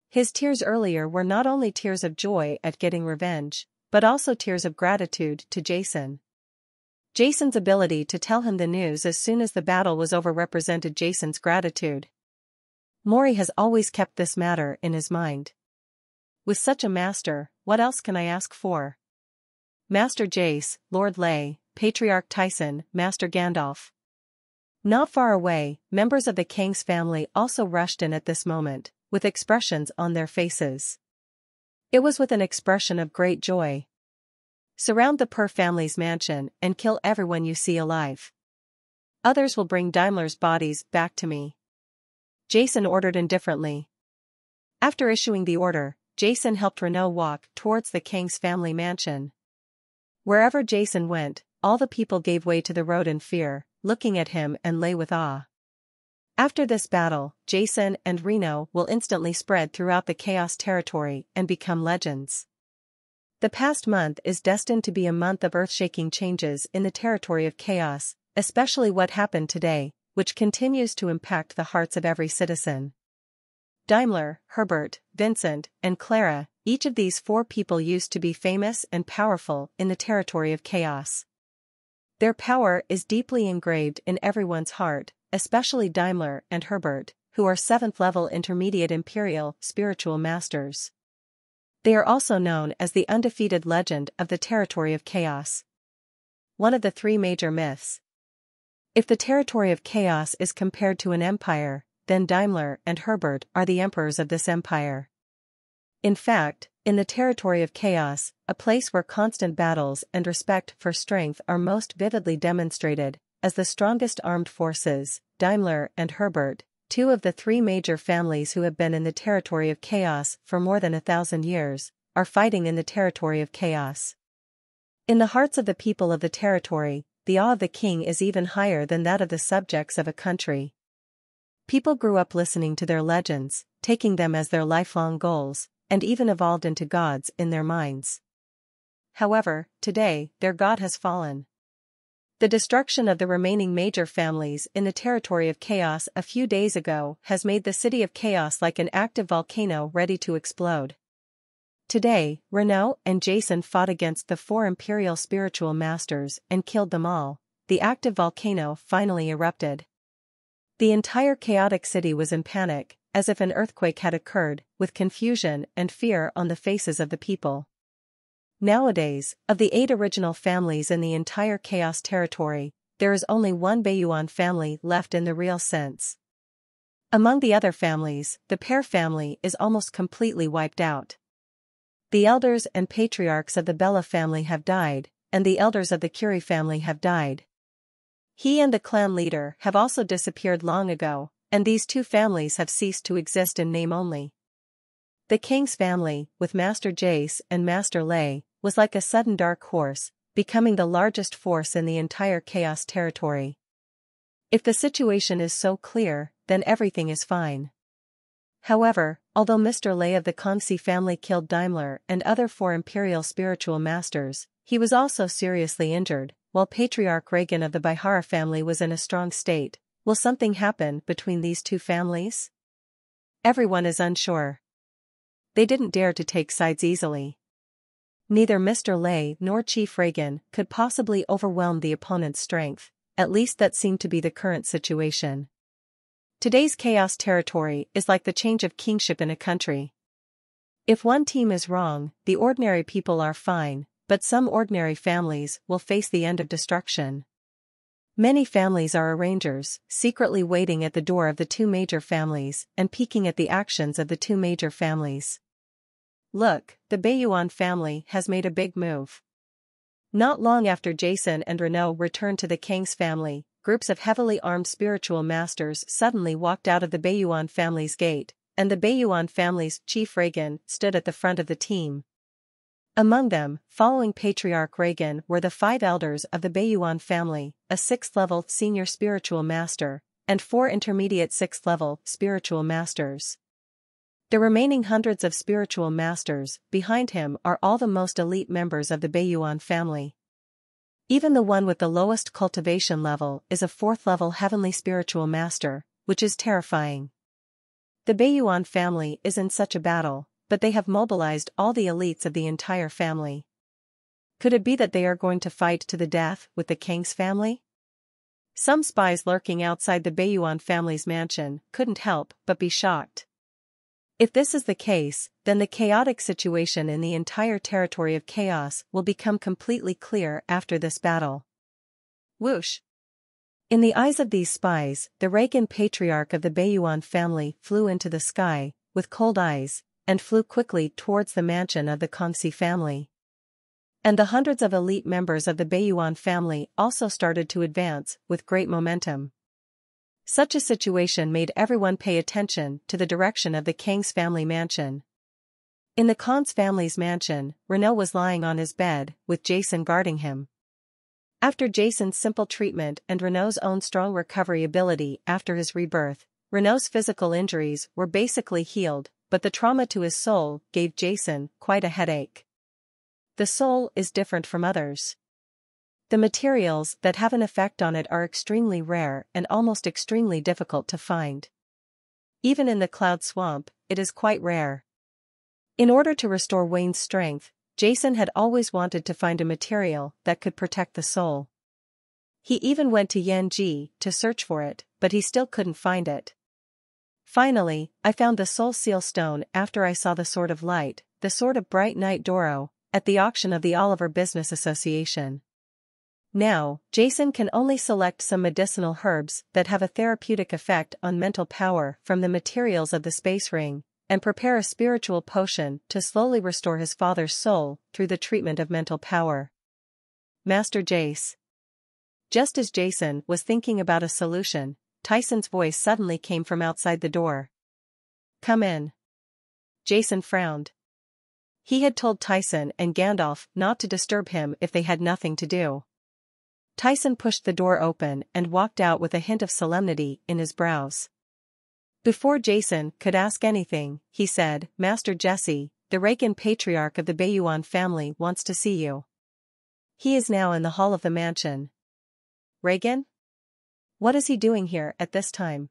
His tears earlier were not only tears of joy at getting revenge, but also tears of gratitude to Jason. Jason's ability to tell him the news as soon as the battle was over represented Jason's gratitude. Mori has always kept this matter in his mind. With such a master, what else can I ask for? Master Jace, Lord Lay, Patriarch Tyson, Master Gandalf. Not far away, members of the Kang's family also rushed in at this moment, with expressions on their faces. It was with an expression of great joy. Surround the Per family's mansion and kill everyone you see alive. Others will bring Daimler's bodies back to me. Jason ordered indifferently. After issuing the order, Jason helped Renault walk towards the Kang's family mansion. Wherever Jason went, all the people gave way to the road in fear, looking at him and lay with awe. After this battle, Jason and Renault will instantly spread throughout the Chaos territory and become legends. The past month is destined to be a month of earth-shaking changes in the territory of Chaos, especially what happened today, which continues to impact the hearts of every citizen. Daimler, Herbert, Vincent, and Clara, each of these 4 people used to be famous and powerful in the territory of Chaos. Their power is deeply engraved in everyone's heart, especially Daimler and Herbert, who are 7th-level intermediate imperial spiritual masters. They are also known as the undefeated legend of the territory of Chaos. One of the 3 major myths. If the territory of Chaos is compared to an empire, then Daimler and Herbert are the emperors of this empire. In fact, in the territory of Chaos, a place where constant battles and respect for strength are most vividly demonstrated, as the strongest armed forces, Daimler and Herbert, 2 of the 3 major families who have been in the territory of Chaos for more than 1,000 years, are fighting in the territory of Chaos. In the hearts of the people of the territory, the awe of the king is even higher than that of the subjects of a country. People grew up listening to their legends, taking them as their lifelong goals, and even evolved into gods in their minds. However, today, their god has fallen. The destruction of the remaining major families in the territory of Chaos a few days ago has made the city of Chaos like an active volcano ready to explode. Today, Renault and Jason fought against the 4 imperial spiritual masters and killed them all. The active volcano finally erupted. The entire chaotic city was in panic, as if an earthquake had occurred, with confusion and fear on the faces of the people. Nowadays, of the 8 original families in the entire Chaos territory, there is only one Bayuan family left in the real sense. Among the other families, the Per family is almost completely wiped out. The elders and patriarchs of the Bella family have died, and the elders of the Curie family have died. He and the clan leader have also disappeared long ago, and these 2 families have ceased to exist in name only. The King's family, with Master Jace and Master Lay, was like a sudden dark horse, becoming the largest force in the entire Chaos territory. If the situation is so clear, then everything is fine. However, although Mr. Lay of the Kongsi family killed Daimler and other 4 imperial spiritual masters, he was also seriously injured, while Patriarch Reagan of the Baihara family was in a strong state. Will something happen between these 2 families? everyone is unsure. They didn't dare to take sides easily. Neither Mr. Lay nor Chief Reagan could possibly overwhelm the opponent's strength, at least that seemed to be the current situation. Today's chaos territory is like the change of kingship in a country. If one team is wrong, the ordinary people are fine, but some ordinary families will face the end of destruction. Many families are arrangers, secretly waiting at the door of the two major families and peeking at the actions of the two major families. Look, the Bayuan family has made a big move. Not long after Jason and Renault returned to the Kang's family, groups of heavily armed spiritual masters suddenly walked out of the Bayuan family's gate, and the Bayuan family's Chief Reagan stood at the front of the team. Among them, following Patriarch Reagan, were the 5 elders of the Bayuan family, a 6th-level senior spiritual master, and 4 intermediate 6th-level spiritual masters. The remaining hundreds of spiritual masters behind him are all the most elite members of the Bayuan family. Even the one with the lowest cultivation level is a 4th-level heavenly spiritual master, which is terrifying. The Bayuan family is in such a battle, but they have mobilized all the elites of the entire family. Could it be that they are going to fight to the death with the Kang's family? Some spies lurking outside the Bayuan family's mansion couldn't help but be shocked. If this is the case, then the chaotic situation in the entire territory of chaos will become completely clear after this battle. Whoosh! In the eyes of these spies, the Reagan patriarch of the Bayuan family flew into the sky, with cold eyes, and flew quickly towards the mansion of the Kangxi family. And the hundreds of elite members of the Bayuan family also started to advance with great momentum. Such a situation made everyone pay attention to the direction of the Kang's family mansion. In the Kang's family's mansion, Renault was lying on his bed, with Jason guarding him. After Jason's simple treatment and Renault's own strong recovery ability after his rebirth, Renault's physical injuries were basically healed, but the trauma to his soul gave Jason quite a headache. The soul is different from others. The materials that have an effect on it are extremely rare and almost extremely difficult to find. Even in the Cloud Swamp, it is quite rare. In order to restore Wayne's strength, Jason had always wanted to find a material that could protect the soul. He even went to Yanji to search for it, but he still couldn't find it. Finally, I found the Soul Seal Stone after I saw the Sword of Light, the Sword of Bright Night Doro, at the auction of the Oliver Business Association. Now, Jason can only select some medicinal herbs that have a therapeutic effect on mental power from the materials of the space ring, and prepare a spiritual potion to slowly restore his father's soul through the treatment of mental power. Master Jace. Just as Jason was thinking about a solution, Tyson's voice suddenly came from outside the door. Come in. Jason frowned. He had told Tyson and Gandalf not to disturb him if they had nothing to do. Tyson pushed the door open and walked out with a hint of solemnity in his brows. Before Jason could ask anything, he said, Master Jesse, the Reagan patriarch of the Bayuan family wants to see you. He is now in the hall of the mansion. Reagan? What is he doing here at this time?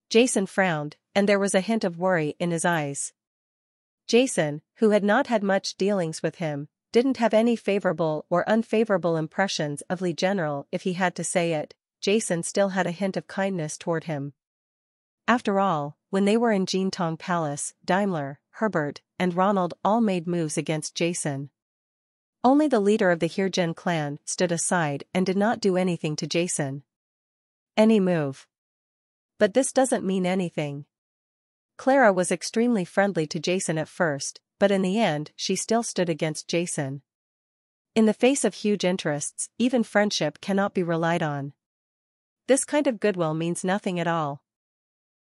Jason frowned, and there was a hint of worry in his eyes. Jason, who had not had much dealings with him, didn't have any favorable or unfavorable impressions of Lee General. If he had to say it, Jason still had a hint of kindness toward him. After all, when they were in Jintong Palace, Daimler, Herbert, and Ronald all made moves against Jason. Only the leader of the Hirjin clan stood aside and did not do anything to Jason. Any move. But this doesn't mean anything. Clara was extremely friendly to Jason at first, but in the end she still stood against Jason. In the face of huge interests, even friendship cannot be relied on. This kind of goodwill means nothing at all.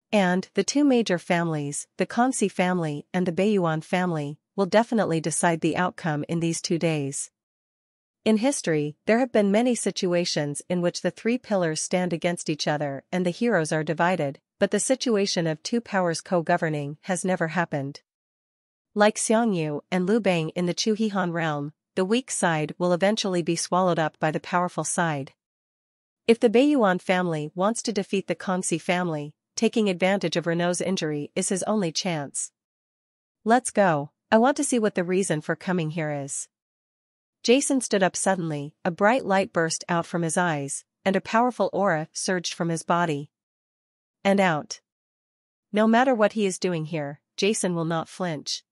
And the two major families, the Kangxi family and the Bayuan family, will definitely decide the outcome in these 2 days. In history, there have been many situations in which the 3 pillars stand against each other and the heroes are divided, but the situation of 2 powers co-governing has never happened. Like Xiangyu and Liu Bang in the Chu-Hihan realm, the weak side will eventually be swallowed up by the powerful side. If the Bayuan family wants to defeat the Kangxi family, taking advantage of Renault's injury is his only chance. Let's go, I want to see what the reason for coming here is. Jason stood up suddenly, a bright light burst out from his eyes, and a powerful aura surged from his body. And out. No matter what he is doing here, Jason will not flinch.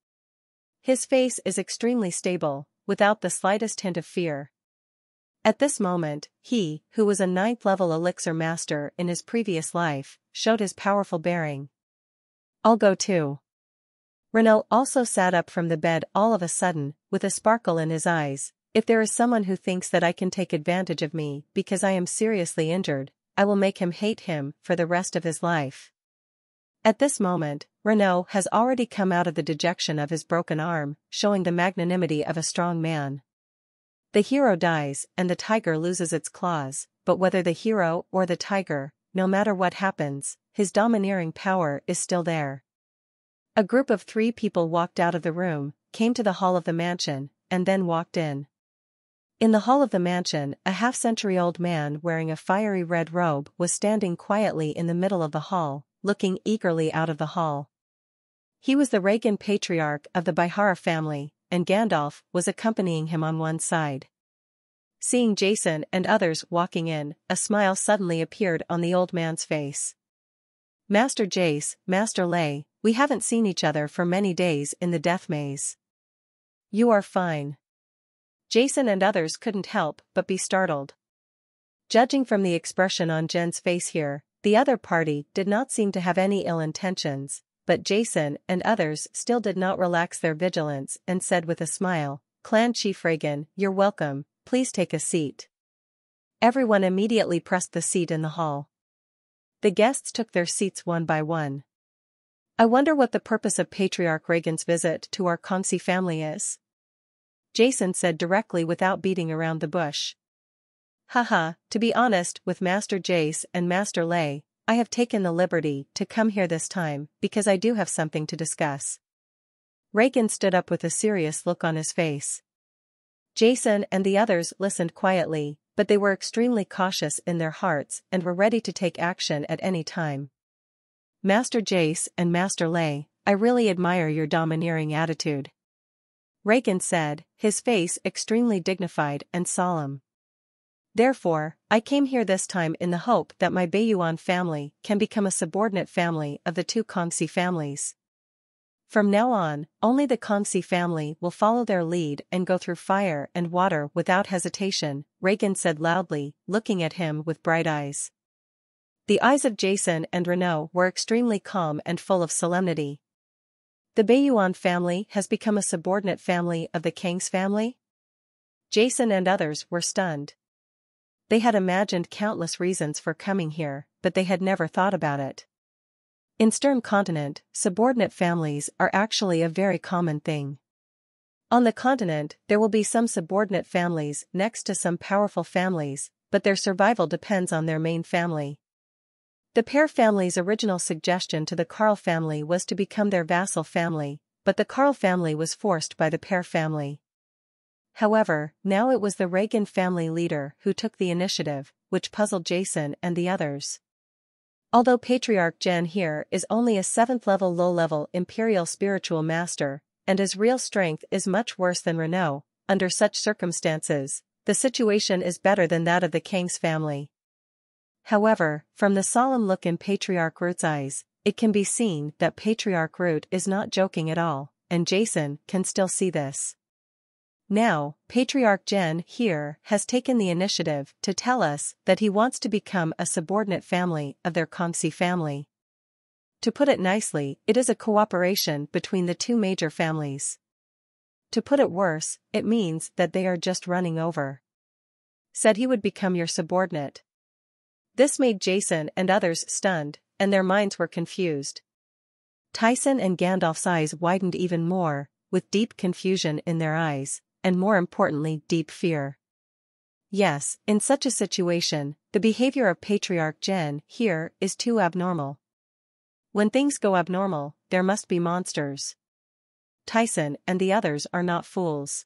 His face is extremely stable, without the slightest hint of fear. At this moment, he, who was a 9th-level elixir master in his previous life, showed his powerful bearing. I'll go too. Renault also sat up from the bed all of a sudden, with a sparkle in his eyes. If there is someone who thinks that I can take advantage of me because I am seriously injured, I will make him hate him for the rest of his life. At this moment, Renault has already come out of the dejection of his broken arm, showing the magnanimity of a strong man. The hero dies and the tiger loses its claws, but whether the hero or the tiger, no matter what happens, his domineering power is still there. A group of 3 people walked out of the room, came to the hall of the mansion, and then walked in. In the hall of the mansion, a half-century-old man wearing a fiery red robe was standing quietly in the middle of the hall, looking eagerly out of the hall. He was the Reagan patriarch of the Bihara family, and Gandalf was accompanying him on one side. Seeing Jason and others walking in, a smile suddenly appeared on the old man's face. Master Jace, Master Lei, we haven't seen each other for many days in the death maze. You are fine. Jason and others couldn't help but be startled. Judging from the expression on Jen's face here, the other party did not seem to have any ill intentions, but Jason and others still did not relax their vigilance and said with a smile, Clan Chief Reagan, you're welcome, please take a seat. Everyone immediately pressed the seat in the hall. The guests took their seats one by one. I wonder what the purpose of Patriarch Reagan's visit to our Consi family is. Jason said directly without beating around the bush. Haha, to be honest with Master Jace and Master Lei, I have taken the liberty to come here this time because I do have something to discuss. Reagan stood up with a serious look on his face. Jason and the others listened quietly, but they were extremely cautious in their hearts and were ready to take action at any time. Master Jace and Master Lei, I really admire your domineering attitude. Reagan said, his face extremely dignified and solemn. Therefore, I came here this time in the hope that my Bayuan family can become a subordinate family of the 2 Consi families. From now on, only the Consi family will follow their lead and go through fire and water without hesitation, Reagan said loudly, looking at him with bright eyes. The eyes of Jason and Renault were extremely calm and full of solemnity. The Bayuan family has become a subordinate family of the Kang's family? Jason and others were stunned. They had imagined countless reasons for coming here, but they had never thought about it. In Stern Continent, subordinate families are actually a very common thing. On the continent, there will be some subordinate families next to some powerful families, but their survival depends on their main family. The Pear family's original suggestion to the Carl family was to become their vassal family, but the Carl family was forced by the Pear family. However, now it was the Reagan family leader who took the initiative, which puzzled Jason and the others. Although Patriarch Jen here is only a 7th-level low-level Imperial spiritual master, and his real strength is much worse than Renault, under such circumstances, the situation is better than that of the Kang's family. However, from the solemn look in Patriarch Root's eyes, it can be seen that Patriarch Root is not joking at all, and Jason can still see this. Now, Patriarch Jen here has taken the initiative to tell us that he wants to become a subordinate family of their Consi family. To put it nicely, it is a cooperation between the 2 major families. To put it worse, it means that they are just running over. Said he would become your subordinate. This made Jason and others stunned, and their minds were confused. Tyson and Gandalf's eyes widened even more, with deep confusion in their eyes, and more importantly deep fear. Yes, in such a situation, the behavior of Patriarch Jen here is too abnormal. When things go abnormal, there must be monsters. Tyson and the others are not fools.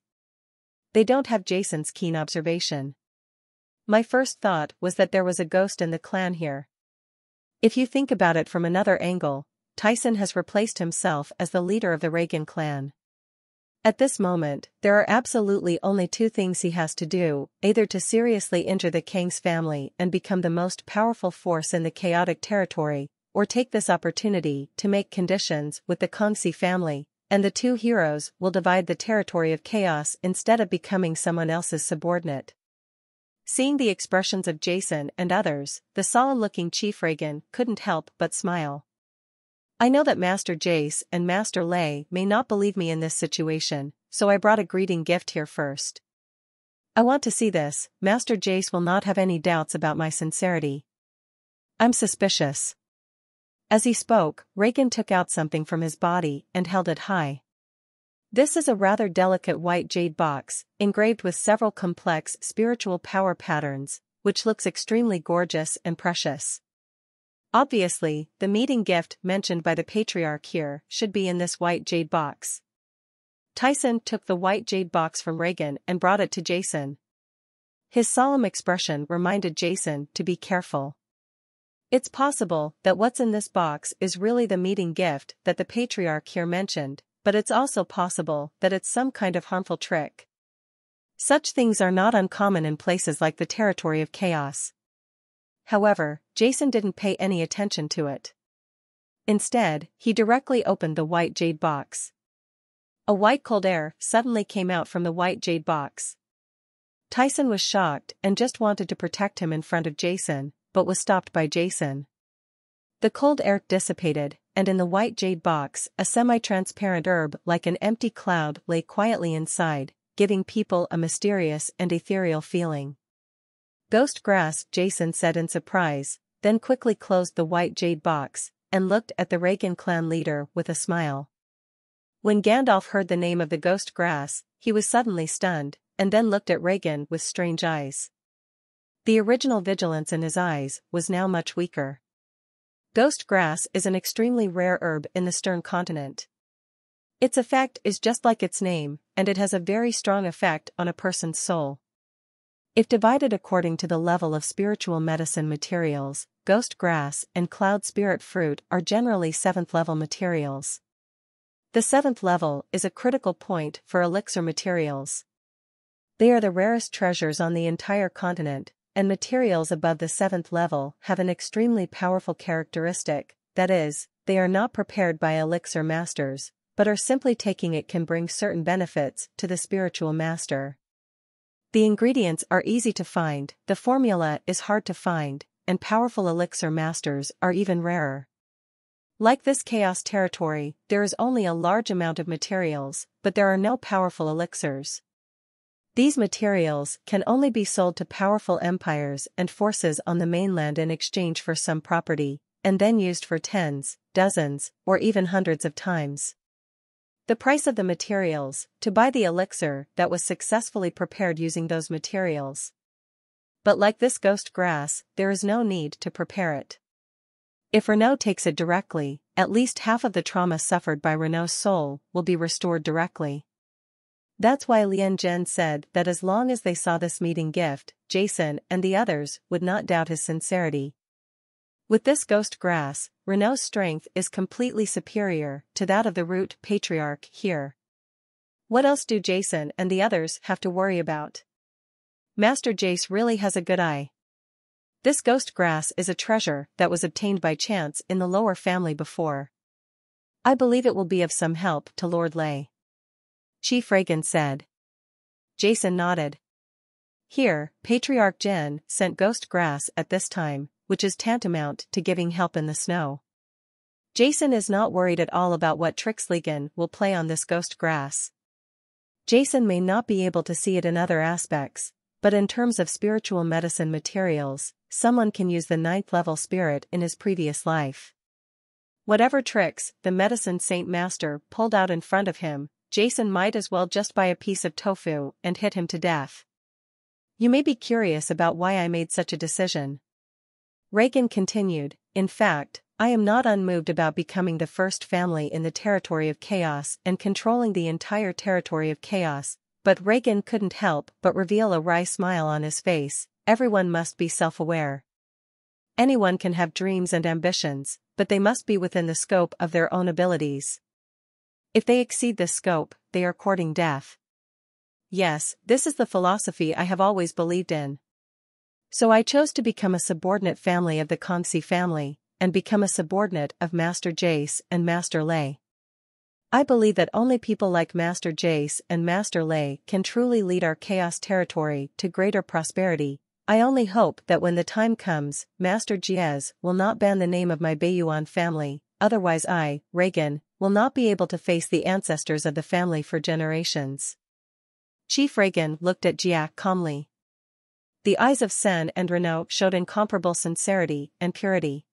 They don't have Jason's keen observation. My first thought was that there was a ghost in the clan here. If you think about it from another angle, Tyson has replaced himself as the leader of the Reagan clan. At this moment, there are absolutely only two things he has to do, either to seriously injure the Kang's family and become the most powerful force in the chaotic territory, or take this opportunity to make conditions with the Kangxi family, and the two heroes will divide the territory of chaos instead of becoming someone else's subordinate. Seeing the expressions of Jason and others, the solemn-looking Chief Reagan couldn't help but smile. I know that Master Jace and Master Lei may not believe me in this situation, so I brought a greeting gift here first. I want to see this. Master Jace will not have any doubts about my sincerity. I'm suspicious. As he spoke, Reagan took out something from his body and held it high. This is a rather delicate white jade box, engraved with several complex spiritual power patterns, which looks extremely gorgeous and precious. Obviously, the meeting gift mentioned by the patriarch here should be in this white jade box. Tyson took the white jade box from Reagan and brought it to Jason. His solemn expression reminded Jason to be careful. It's possible that what's in this box is really the meeting gift that the patriarch here mentioned, but it's also possible that it's some kind of harmful trick. Such things are not uncommon in places like the territory of chaos. However, Jason didn't pay any attention to it. Instead, he directly opened the white jade box. A white cold air suddenly came out from the white jade box. Tyson was shocked and just wanted to protect him in front of Jason, but was stopped by Jason. The cold air dissipated, and in the white jade box, a semi-transparent herb like an empty cloud lay quietly inside, giving people a mysterious and ethereal feeling. Ghost grass, Jason said in surprise, then quickly closed the white jade box, and looked at the Reagan clan leader with a smile. When Gandalf heard the name of the ghost grass, he was suddenly stunned, and then looked at Reagan with strange eyes. The original vigilance in his eyes was now much weaker. Ghost grass is an extremely rare herb in the Stern continent. Its effect is just like its name, and it has a very strong effect on a person's soul. If divided according to the level of spiritual medicine materials, ghost grass and cloud spirit fruit are generally 7th level materials. The 7th level is a critical point for elixir materials. They are the rarest treasures on the entire continent, and materials above the 7th level have an extremely powerful characteristic, that is, they are not prepared by elixir masters, but are simply taking it can bring certain benefits to the spiritual master. The ingredients are easy to find, the formula is hard to find, and powerful elixir masters are even rarer. Like this chaos territory, there is only a large amount of materials, but there are no powerful elixirs. These materials can only be sold to powerful empires and forces on the mainland in exchange for some property, and then used for tens, dozens, or even hundreds of times. The price of the materials, to buy the elixir that was successfully prepared using those materials. But like this ghost grass, there is no need to prepare it. If Renault takes it directly, at least half of the trauma suffered by Renault's soul will be restored directly. That's why Lian Zhen said that as long as they saw this meeting gift, Jason and the others would not doubt his sincerity. With this ghost grass, Renault's strength is completely superior to that of the root patriarch here. What else do Jason and the others have to worry about? Master Jace really has a good eye. This ghost grass is a treasure that was obtained by chance in the lower family before. I believe it will be of some help to Lord Lei. Chief Reagan said. Jason nodded. Here, Patriarch Jen sent ghost grass at this time, which is tantamount to giving help in the snow. Jason is not worried at all about what tricks Ligan will play on this ghost grass. Jason may not be able to see it in other aspects, but in terms of spiritual medicine materials, someone can use the 9th level spirit in his previous life. Whatever tricks the medicine saint master pulled out in front of him, Jason might as well just buy a piece of tofu and hit him to death. You may be curious about why I made such a decision. Reagan continued, in fact, I am not unmoved about becoming the first family in the territory of chaos and controlling the entire territory of chaos, but Reagan couldn't help but reveal a wry smile on his face. Everyone must be self-aware. Anyone can have dreams and ambitions, but they must be within the scope of their own abilities. If they exceed this scope, they are courting death. Yes, this is the philosophy I have always believed in. So I chose to become a subordinate family of the Kongsi family, and become a subordinate of Master Jace and Master Lei. I believe that only people like Master Jace and Master Lei can truly lead our chaos territory to greater prosperity. I only hope that when the time comes, Master Jiez will not ban the name of my Beiyuan family, otherwise I, Reagan, will not be able to face the ancestors of the family for generations. Chief Reagan looked at Jiak calmly. The eyes of Sen and Renault showed incomparable sincerity and purity.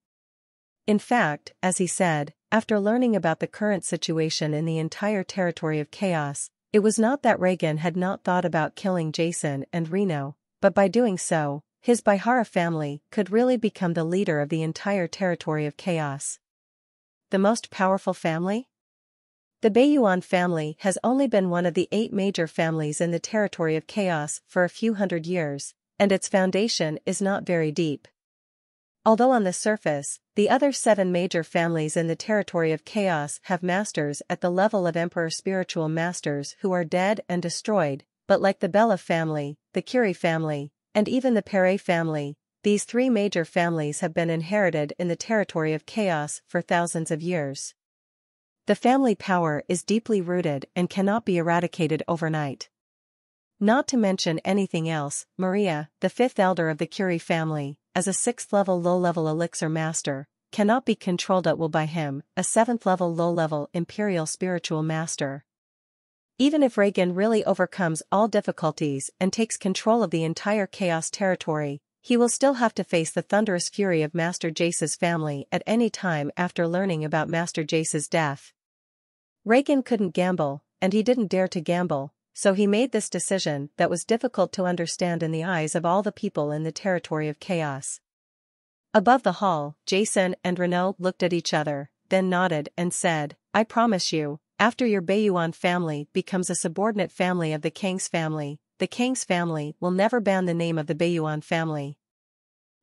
In fact, as he said, after learning about the current situation in the entire territory of chaos, it was not that Reagan had not thought about killing Jason and Reno, but by doing so, his Baihara family could really become the leader of the entire territory of chaos. The most powerful family? The Beiyuan family has only been one of the 8 major families in the territory of chaos for a few hundred years, and its foundation is not very deep. Although on the surface, the other 7 major families in the territory of chaos have masters at the level of emperor spiritual masters who are dead and destroyed, but like the Bella family, the Curie family, and even the Perret family, these 3 major families have been inherited in the territory of chaos for thousands of years. The family power is deeply rooted and cannot be eradicated overnight. Not to mention anything else, Maria, the 5th elder of the Curie family, as a 6th-level low-level elixir master, cannot be controlled at will by him, a 7th-level low-level imperial spiritual master. Even if Reagan really overcomes all difficulties and takes control of the entire chaos territory, he will still have to face the thunderous fury of Master Jace's family at any time after learning about Master Jace's death. Reagan couldn't gamble, and he didn't dare to gamble, so he made this decision that was difficult to understand in the eyes of all the people in the territory of chaos. Above the hall, Jason and Renault looked at each other, then nodded and said, "I promise you, after your Beiyuan family becomes a subordinate family of the Kang's family, the Kang's family will never ban the name of the Beiyuan family.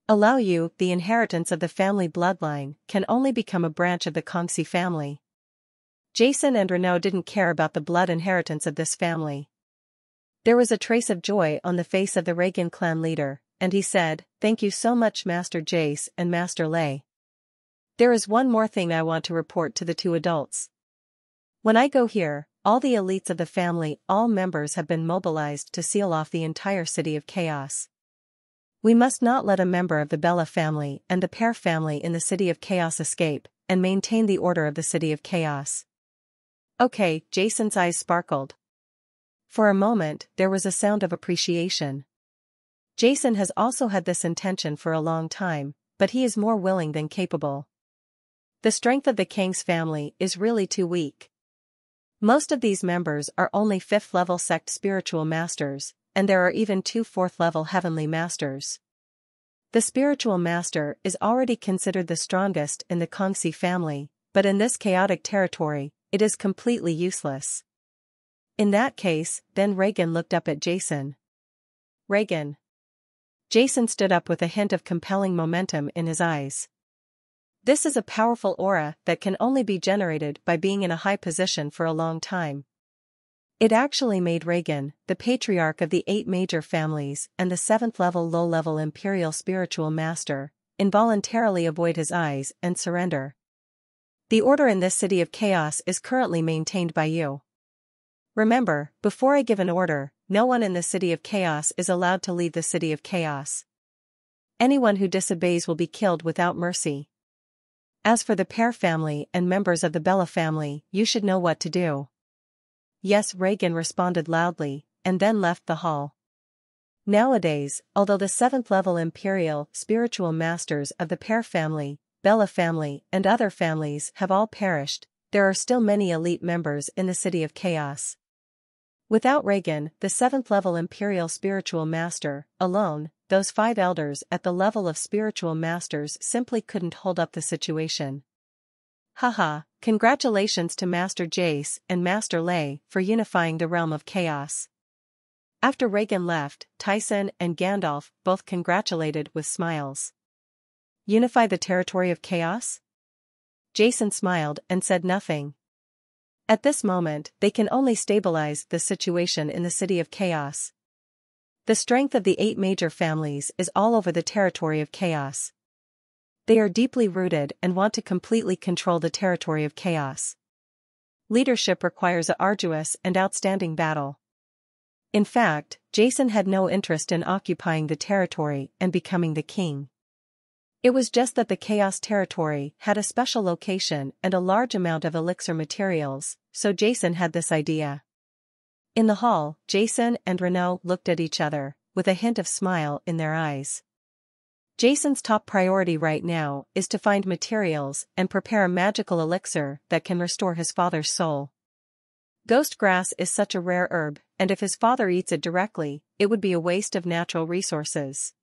Allow you, the inheritance of the family bloodline, can only become a branch of the Kongsi family." Jason and Renault didn't care about the blood inheritance of this family. There was a trace of joy on the face of the Reagan clan leader, and he said, "Thank you so much Master Jace and Master Lei. There is one more thing I want to report to the 2 adults. When I go here, all the elites of the family, all members have been mobilized to seal off the entire city of chaos. We must not let a member of the Bella family and the Pear family in the city of chaos escape, and maintain the order of the city of chaos." Okay, Jason's eyes sparkled. For a moment, there was a sound of appreciation. Jason has also had this intention for a long time, but he is more willing than capable. The strength of the Kang's family is really too weak. Most of these members are only 5th-level sect spiritual masters, and there are even 2 4th-level heavenly masters. The spiritual master is already considered the strongest in the Kongsi family, but in this chaotic territory, it is completely useless. In that case, then Reagan looked up at Jason. "Reagan." Jason stood up with a hint of compelling momentum in his eyes. This is a powerful aura that can only be generated by being in a high position for a long time. It actually made Reagan, the patriarch of the 8 major families and the 7th-level low-level imperial spiritual master, involuntarily avoid his eyes and surrender. "The order in this city of chaos is currently maintained by you. Remember, before I give an order, no one in the city of chaos is allowed to leave the city of chaos. Anyone who disobeys will be killed without mercy. As for the Pear family and members of the Bella family, you should know what to do." "Yes," Reagan responded loudly, and then left the hall. Nowadays, although the 7th-level imperial spiritual masters of the Pear family, Bella family, and other families have all perished, there are still many elite members in the city of chaos. Without Reagan, the 7th-level imperial spiritual master, alone, those 5 elders at the level of spiritual masters simply couldn't hold up the situation. Haha, congratulations to Master Jace and Master Lei for unifying the realm of chaos. After Reagan left, Tyson and Gandalf both congratulated with smiles. Unify the territory of chaos? Jason smiled and said nothing. At this moment, they can only stabilize the situation in the city of chaos. The strength of the 8 major families is all over the territory of chaos. They are deeply rooted and want to completely control the territory of chaos. Leadership requires an arduous and outstanding battle. In fact, Jason had no interest in occupying the territory and becoming the king. It was just that the chaos territory had a special location and a large amount of elixir materials, so Jason had this idea. In the hall, Jason and Renaud looked at each other, with a hint of smile in their eyes. Jason's top priority right now is to find materials and prepare a magical elixir that can restore his father's soul. Ghost grass is such a rare herb, and if his father eats it directly, it would be a waste of natural resources.